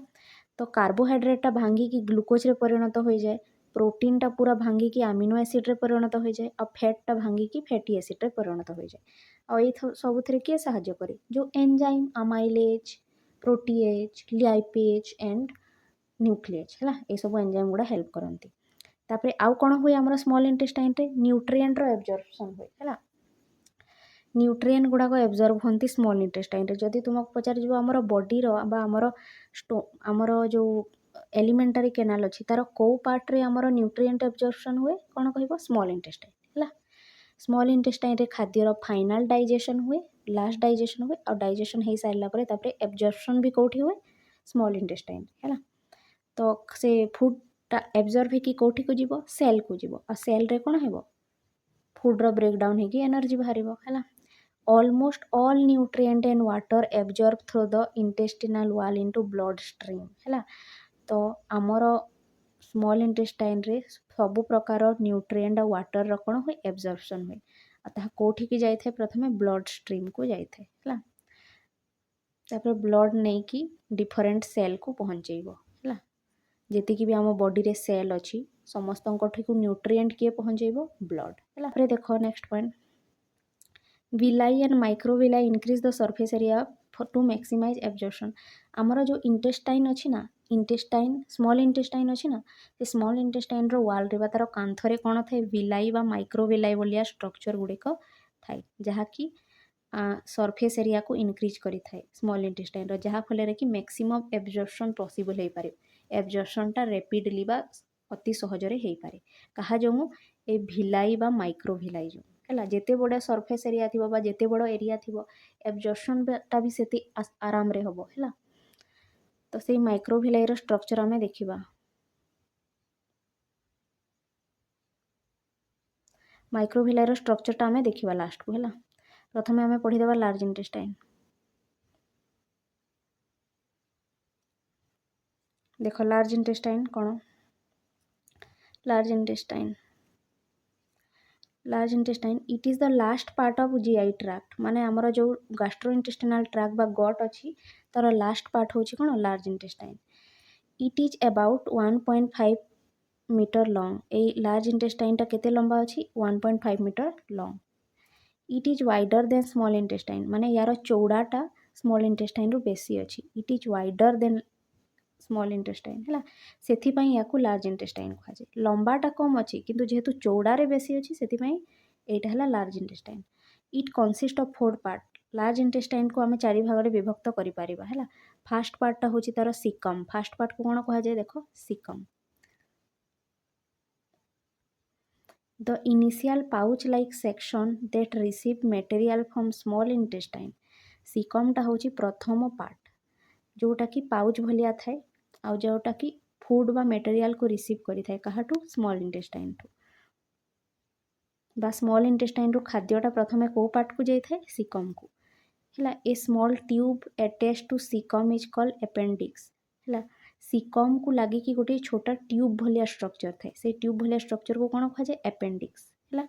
तो कार्बोहाइड्रेटा भांगी की ग्लूकोज रे परिणत हो जाए प्रोटीनटा पूरा भांगी की अमीनो एसिड रे परिणत हो जाए और फैटटा भांगी की फैटी एसिड रे परिणत हो जाए और ये सबुथिरे किए साहाय्य करे जो enzyme amylase protease lipase and nucleus है ये सब एंजाइम गुड़ा हेल्प करती। तापर आउ कौन हुए आम स्मॉल इंटेस्टाइन रे न्यूट्रिएंट एब्जॉर्प्शन हुए है न्यूट्रिएंट गुड़ाक एब्जॉर्ब होती स्मॉल इंटेस्टाइन रे। जदि तुमको पचार आमर बॉडी आमर जो एलिमेंटारी केनाल अच्छी तार कौ पार्ट रे आमर न्यूट्रिएंट एब्जॉर्प्शन हुए कौन कह स्मॉल इंटेस्टाइन है। स्मॉल इंटेस्टाइन रे खाद्यर फाइनल डाइजेशन हुए लास्ट डाइजेशन हुए और डाइजेशन हो सारा पर एब्जॉर्प्शन भी कौटी हुए स्मॉल इंटेस्टाइन है। तो से फूडटा एब्जॉर्ब होगी कौटी को जीव सेल को जीव और सेल रे कौन हो फूड्र ब्रेकडाउन होगी एनर्जी बाहर है। Almost all nutrient and water absorb through the intestinal wall into blood stream है। तो आमर स्मॉल इंटेस्टाइन रे सबु प्रकार न्यूट्रिएंट और वाटर कौन हुए एब्जॉर्प्शन हुए और कौटी की जाए प्रथमे ब्लड स्ट्रीम को जाए है। ब्लड नहीं कि डिफरेंट सेल को पहुँचेब है जी भी आम बॉडी रे सेल अच्छी समस्त न्यूट्रिएंट किए पहुँचेब ब्लड है। देख next point villi and microvilli increase the surface area to maximize absorption. आमर जो इंटेस्टाइन अच्छी ना इंटेस्टाइन स्मॉल इंटेस्टाइन अच्छी ना से स्मॉल इंटेस्टाइन रो वाल रे तार कांथरे कौन थाए विलाई बा माइक्रोविलाई बोलिया स्ट्रक्चर गुड़िक थाए जहाँकि सरफेस एरिया को इनक्रीज करी थाए स्मॉल इंटेस्टाइन रो जहाँफल कि मैक्सिमम एब्जॉर्प्शन पॉसिबल हो पारे एब्जॉर्प्शनटा रैपिडली बा अति सहजरे हो पारे कहा जो ए भिलाई बा माइक्रोविलाई जो है जिते बड़ा सरफेस एरिया थी जिते बड़ एरिया थी एब्जॉर्प्शनटा भी से आराम रे हम है। तो से माइक्रोविलाई स्ट्रक्चर आम देखा माइक्रोविलाई स्ट्रक्चरटा आम देखा लास्ट को है। प्रथम आम पढ़ीदेवा लार्ज इंटेस्टाइन देख लार्ज इंटेस्टाइन कौन large intestine it is the last part of GI tract माने आमर जो गैस्ट्रोइंटेस्टाइनल ट्रैक्ट बा गट अच्छी तार लास्ट पार्ट होची कौन large intestine. It is about 1.5 metre long ए लार्ज इंटेस्टाइनटा केते लंबा अच्छी 1.5 metre long. It is wider than small intestine माने यार चौड़ाटा स्मॉल इंटेस्टाइन रू बेसी अच्छी it is wider than small intestine है से लार्ज इंटेस्टाइन कहुए लंबाटा कम अच्छी किंतु जेहेतु चौड़ारे बेसी अच्छी से है large intestine. It consist of 4 part large intestine को आम 4 भाग में विभक्त करें है। फास्ट पार्टा हूँ तार सिकम फास्ट पार्ट को कौन कहुए देख caecum the initial pouch like section that receive material from small intestine सिकमटा हूँ प्रथम पार्ट जोटा कि पाउच भलिया थाए आउ जोटा कि फूड बा मटेरियल को रिसीव करी थाए काहाटू स्मॉल इंटेस्टाइन टू बा स्मॉल इंटेस्टाइन रू खाद्यटा प्रथमे को पार्ट को जाए सिकम को है। A small tube attach to caecum is called appendix है। सिकम को लगे कि गोटे छोटा ट्यूब भलिया स्ट्रक्चर थाए से ट्यूब भलिया स्ट्रक्चर को कौन कहुए अपेंडिक्स है।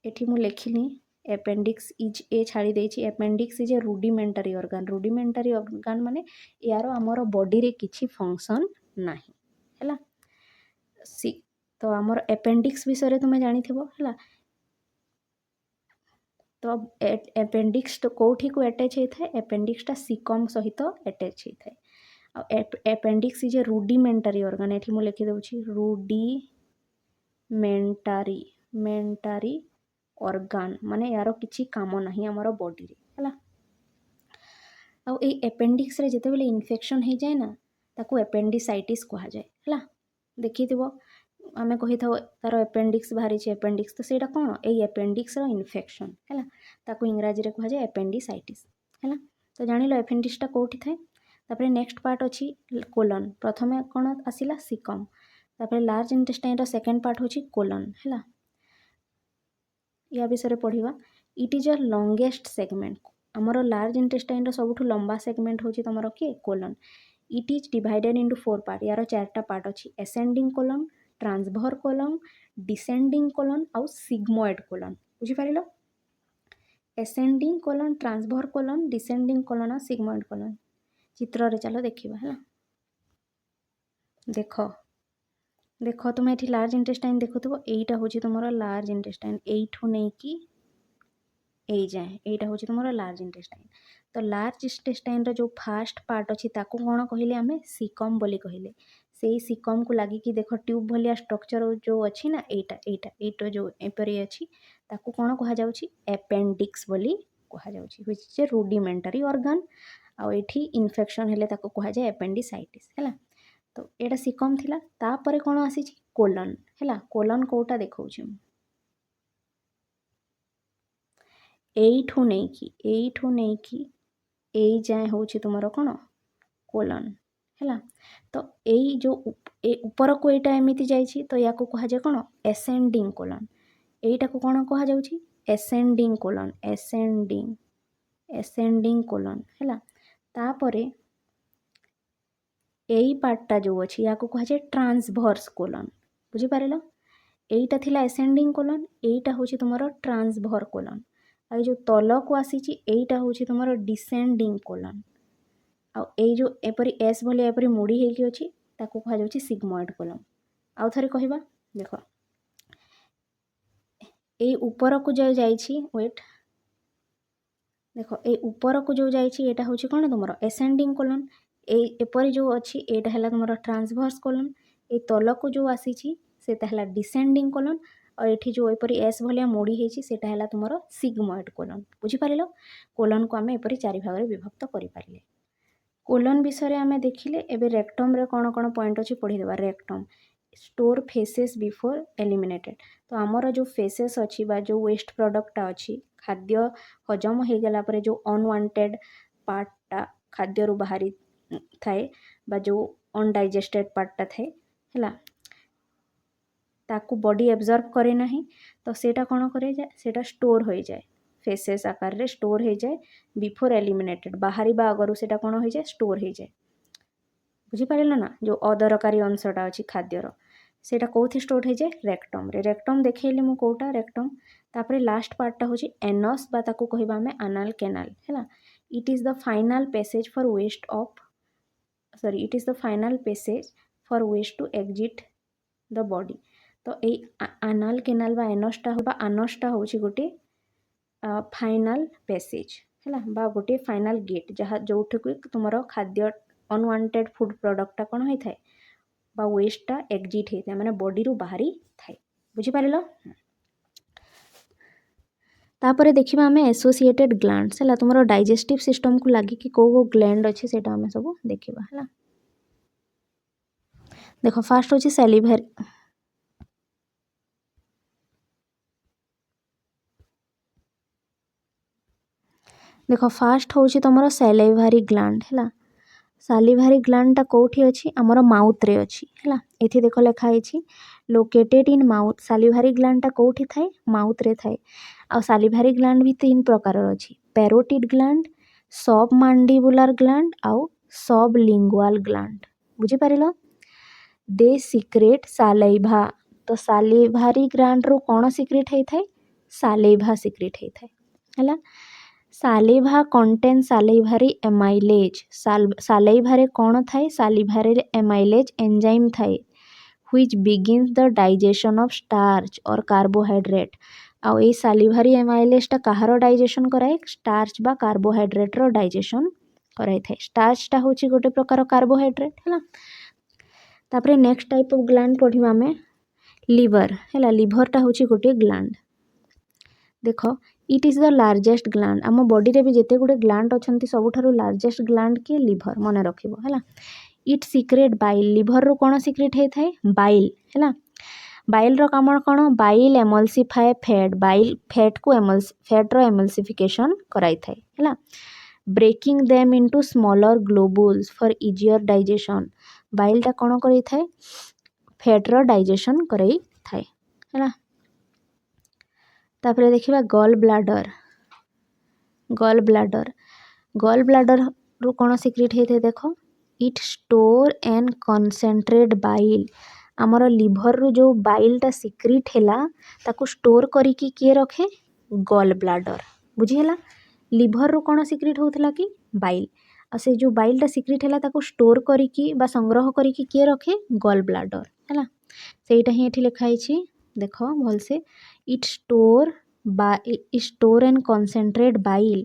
एठी मु लिखिली अपेंडिक्स इज ए छाड़ी देछि अपेंडिक्स इज ए रुडिमेंटारी ऑर्गन माने यार आमर बॉडी रे किछि फंक्शन नाही है। तो आमर अपेंडिक्स विषय तुम जानी है। तो अपेंडिक्स तो कौटी को अटैच होता है अपेंडिक्सटा सिकम सहित अटैच होता है। अपेंडिक्स इज ए रुडिमेंटारी ऑर्गन एठी मु लिखि दउछि रुडिमेंटारी ऑर्गन माने यार किछि काम नाही हमर बॉडी रे है। आ ए अपेंडिक्स रे जेते बेले इन्फेक्शन हो जाए ना ताकू अपेंडिसाइटिस कहा जाए है। देखिथिबो आमे कही था तार अपेंडिक्स बाहरी अपेंडिक्स तो सेटा कौन ये अपेंडिक्स रो इन्फेक्शन है ताकू इंग्राजी रे कहा जाए अपेंडिसाइटिस है। तो जानिलो अपेंडिक्सटा कोठी थाए तापरे नेक्स्ट पार्ट अच्छी कोलन प्रथमे कौन आसिला सिकम तापरे लार्ज इंटेस्टाइन रो सेकेंड पार्ट होची कोलन है। या विषय पढ़ा it is a longest segment आमर लार्ज इंटेस्टाइन रो सबुठु लंबा सेगमेंट होची तमरो किए colon. It is divided into 4 part यार 4टा पार्ट अच्छी ascending colon transverse colon descending colon आउ सिग्मोइड कोलन बुझिपारिल ascending colon transverse colon descending colon और सिग्मोइड कोलन चित्र रे चलो देखिबा है। देख तुम ये लार्ज इंटेस्टाइन देखुव यहीटा हूँ तुम लार्ज इंटेस्टाइन यू नहीं कि एई जाए एटा होची तुमरो लार्ज इंटेस्टाइन। तो लार्ज इंटेस्टाइन रो जो फास्ट पार्ट अछि ताकू कोन कहिले आमे सीकम बोली कहिले। सेई सीकम को लागि कि देखो ट्यूब भलिया स्ट्रक्चर जो अछि ना एटा जो एपरी अछि ताकू कोन कहा जाउछि एपेंडिक्स बोली कहा जाउछि which is a rudimentary organ. आ एठी इन्फेक्शन हेले ताकू कहा जाय एपेंडिसाइटिस हैला। तो एटा सीकम थिला तापरे कोन आसी छि कोलन हैला। कोलन कोटा देखौछि एइठू नेकी एई जाए होछि तुमरो कोन कोलन हैला। तो एई जो ऊपर को एटा एमिति जाइछि तो याकू कहा जाय कोन एसेंडिंग कोलन। एइटा को कोन कहा जाउछि एसेंडिंग कोलन एसेंडिंग कोलन हैला। तापरे एई पार्टटा जो अछि याकू कहा जाय ट्रांसवर्स कोलन बुझि पारेलो। एइटा थिला एसेंडिंग कोलन एइटा होछि तुमरो ट्रांसवर्स कोलन। आ जो तल को आसीछि एइटा होछि तुमरो डिसेंडिंग कोलन। आ एई जो एपरी एस भली एपरी मुड़ी हेकी अछि ताकू कहा जाउछि सिग्मोइड कोलन। आउ थरे कहिबा देखो एई ऊपर को जो जाइछि वेट देखो ए ऊपर को जो जाइछि एटा होछि कोन तुमरो एसेंडिंग कोलन। एपरी जो अछि एटा हला तुमरो ट्रांसवर्स कोलन। ए तल को जो आसीछि सेटा हला डिसेंडिंग कोलन। और एठी जो एपरी एस भलिया मोड़ी हेछि सेटा हला तुमरो सिग्मोइड कोलन बुझि पारिलो। कोलन को आमे एपरी चारि भाग रे विभक्त करि पारिले। कोलन विषय रे आमे देखिले। एबे रेक्टम रे कोन कोन पॉइंट अछि पढि देबा। Rectum store faces before eliminated. तो आमर जो फेसेस अछि बा जो वेस्ट प्रोडक्ट अछि खाद्य हजम हो गेला परे जो अनवांटेड पार्टटा खाद्य रु बाहरी थाए बा जो अनडाइजेस्टेड पार्टटा थाए हैला ताकू बॉडी एब्जॉर्ब करे नाही। तो सेटा कोन करे जाय सेटा स्टोर हो जाए फेसेस आकार रे स्टोर हो जाए बिफोर एलिमिनेटेड बाहरी बा अगरु सेटा कोन हो जाए स्टोर हो जाए बुझि पारिलो ना। जो अदरकारी अंशटा अछि खाद्य रो सेटा कोथि स्टोर हो जाए रेक्टम रे। रेक्टम देखेली मु कोटा रेक्टम। तापरे लास्ट पार्टटा होछि एनस बा ताकू कहिबा हमें एनाल कैनाल हैला। It is the final passage for waste of it is the final passage for waste to exit the body. तो ए एनाल कैनाल बा एनसटा बा आनसटा होछि गोटे फाइनल पैसेज हैला बा गोटे फाइनल गेट जहा जोठकु तुमरो खाद्य अनवांटेड फूड प्रोडक्टटा कोन होई थाए बा वेस्टटा एग्जिट हेते माने बॉडी रु बाहरी थाए बुझि पारिलो। तापरे देखिबा हमें एसोसिएटेड ग्लैंड्स हैला तुमरो डाइजेस्टिव सिस्टम को लागि कि को ग्लैंड अछि सेटा हमें सब देखिबा हैला। देखो फास्ट होछि सैलिवरी देखो फास्ट होछि तुमरो सैलिवरी ग्लैंड हैला। सैलिवरी ग्लैंडटा कोठी अछि हमरो माउथ रे अछि हैला। एथि देखो लेखा अछि लोकेटेड इन माउथ। सैलिवरी ग्लैंडटा कोठी थाए माउथ रे थाए। आ सैलिवरी ग्लैंड भी तीन प्रकार अछि पैरोटिड ग्लैंड सब मैंडिबुलर ग्लैंड आउ सब लिंगुअल ग्लैंड बुझि पारिलो। दे सीक्रेट सालाइवा। तो सैलिवरी ग्लैंड रो कोन सीक्रेट हेइ थाए सालाइवा सीक्रेट हेइ थाए हैला। सालिवा कंटेन सालिवारी एमाइलेज। सालिवा रे कोन थाए सालिवारी एमाइलेज एंजाइम थाए which begins the digestion of starch और कार्बोहाइड्रेट। आ ए सालिवारी एमाइलेज टा कहारो डाइजेशन कराए स्टार्च बा कार्बोहाइड्रेट रो डाइजेशन कराई थाए। स्टार्च टा होची गोटे प्रकार कार्बोहाइड्रेट हैला। तापरे नेक्स्ट टाइप ऑफ ग्लैंड पढिबा में लिवर हैला। लिवर टा होची गोटे ग्लैंड देखो it is the largest gland. आम बॉडी रे भी जेते गुडे ग्लैंड अछंती सबुठारु लार्जेस्ट ग्लैंड के लिवर मन रखिबो हैला। It secrete bile. लिवर रो कोन सीक्रेट हे थाए बाइल हैला। बाइल रो काम कोन bile emulsify fat. Bile fat को फैट रो एमल्सिफिकेशन कराई थाए हैला। Breaking them into smaller globules for easier digestion. Bile टा कोन करै थाए फैट रो डाइजेशन कराई थाए हैला। तापरे देखिबा gall bladder. Gall bladder gall bladder रो कोन सीक्रेट हे थे देखो it store and concentrate bile. हमर लिवर रो जो बाइल टा सीक्रेट हैला ताकू स्टोर करी कि के रखे गॉल ब्लैडर बुझी हैला। लिवर रो कोन सीक्रेट होतला कि बाइल आ से जो बाइल टा सीक्रेट हैला ताकू स्टोर करी कि बा संग्रह करी कि के रखे गॉल ब्लैडर हैला। सेटा ही एठी लिखा हिची देखो भल से it store store and concentrate bile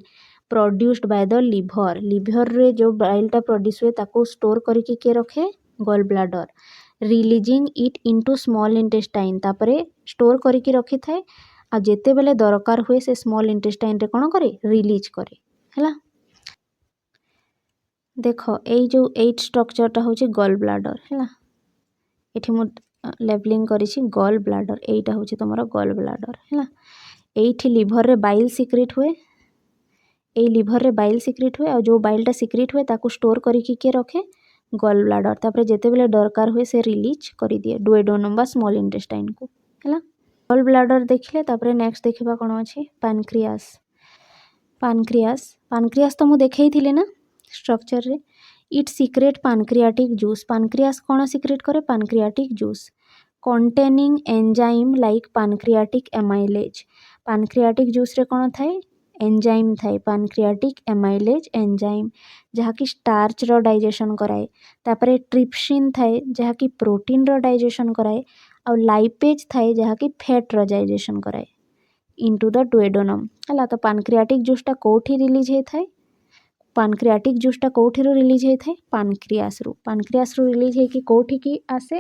produced by the liver liver रे जो बाइलटा प्रोड्यूस हुए ताको स्टोर करके किए रखे gall bladder releasing it into small intestine तापरे स्टोर करके रखी थाए आ जेते बेले दरकार हुए से स्मॉल इंटेस्टाइन रे कोन करे रिलीज करे हैला। देख एई जो एट स्ट्रक्चरटा होची गॉल ब्लाडर हैला एठी मु लेबलिंग करिछि गॉल ब्लाडर एइटा होची तमरो गॉल ब्लाडर हैला एइठी लिभर रे बाइल सिक्रेट हुए एई लिभर रे बाइल सिक्रेट हुए और जो बाइलटा सिक्रेट हुए ताको स्टोर करके के रखे गॉल ब्लाडर तापरे जेते बेले दरकार हुए से रिलीज करि दिए डुओडेनम बा स्मॉल इंटेस्टाइन को हैला। गॉल ब्लाडर देखले तापरे नेक्स्ट देखिबा कोन अछि पैनक्रियास पैनक्रियास पैनक्रियास तो मु देखै थिले ना स्ट्रक्चर रे it secrete pancreatic juice pancreas कोन सिक्रेट करे pancreatic juice containing enzyme like pancreatic amylase pancreatic juice रे कोन थाए एंजाइम थाए pancreatic amylase एंजाइम जहाँकि स्टार्च रो डाइजेशन कराए तापरे ट्रिप्सिन थाए जहाँकि प्रोटीन रो डाइजेशन कराए और लाइपेज थाए जहाँकि फैट रो डाइजेशन कराए इनटू द डुओडेनम हला तो pancreatic juice टा कोठी रिलीज हे थाए pancreatic juice टा कोठी रो रिलीज हे थाए pancreas रो रिलीज हे कि कोठी की आसे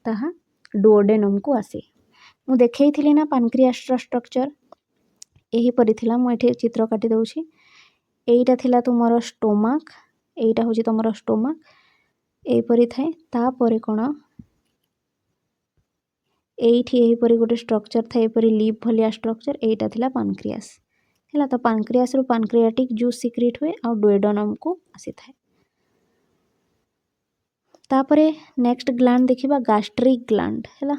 ताहा डुओडेनम को आसे मु देखै थिली ना पैनक्रियास रो स्ट्रक्चर एही परि थिला मु एठी चित्र काटी दउछि एइटा थिला तुमरो स्टोमक एइटा होछि तुमरो स्टोमक एही परि थाए ता परे कोन एइठी एही परि गोटे स्ट्रक्चर थाए परि लीफ भलिया स्ट्रक्चर एइटा थिला पैनक्रियास हैला तो पैनक्रियास रो पैनक्रियाटिक जूस सिक्रेट हुए और डुओडेनम को आसी थाए तापरे नेक्स्ट ग्लैंड देखिबा गैस्ट्रिक ग्लैंड हैला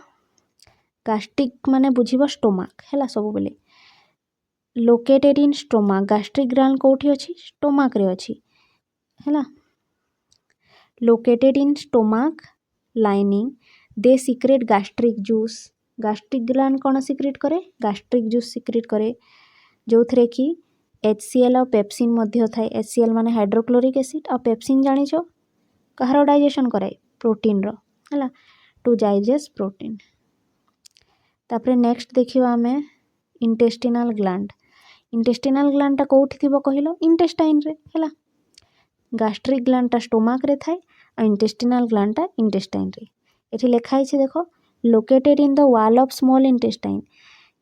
गैस्ट्रिक माने बुझिबो स्टोमक हैला सब बेले located in stomach gastric gland कोठी अछि स्टोमक रे अछि हैला located in stomach lining they secrete gastric juice gastric gland कोन सिक्रेट करे गैस्ट्रिक जूस सिक्रेट करे जो थरे कि HCl और पेप्सिन मध्य थाए HCl माने हाइड्रोक्लोरिक एसिड और पेप्सिन जानि छो कहारो डाइजेशन कराए प्रोटीन रो हैला टू डाइजेस्ट प्रोटीन तापरे नेक्स्ट देखिबा हमें इंटेस्टिनल ग्लैंड टा कोठी थिबो कहिलो इंटेस्टाइन रे हैला गैस्ट्रिक ग्लैंड टा स्टोमक रे थाए और इंटेस्टिनल ग्लैंड टा इंटेस्टाइन रे एठी लिखा हिचे देखो located in the wall of small intestine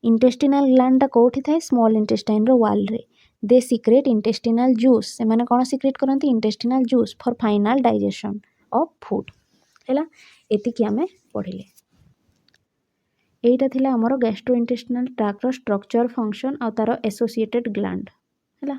intestinal gland टा कोठी थाए स्मॉल इंटेस्टाइन रो वॉल रे दे सिक्रेट इंटेस्टिनल जूस से माने कोन सिक्रेट करंती intestinal juice for final digestion of food हैला एतिकी हमें पढ़िले एइटा थिला हमरो गैस्ट्रोइंटेस्टिनल ट्रैक्ट रो स्ट्रक्चर फंक्शन और तारो एसोसिएटेड ग्लैंड हैला।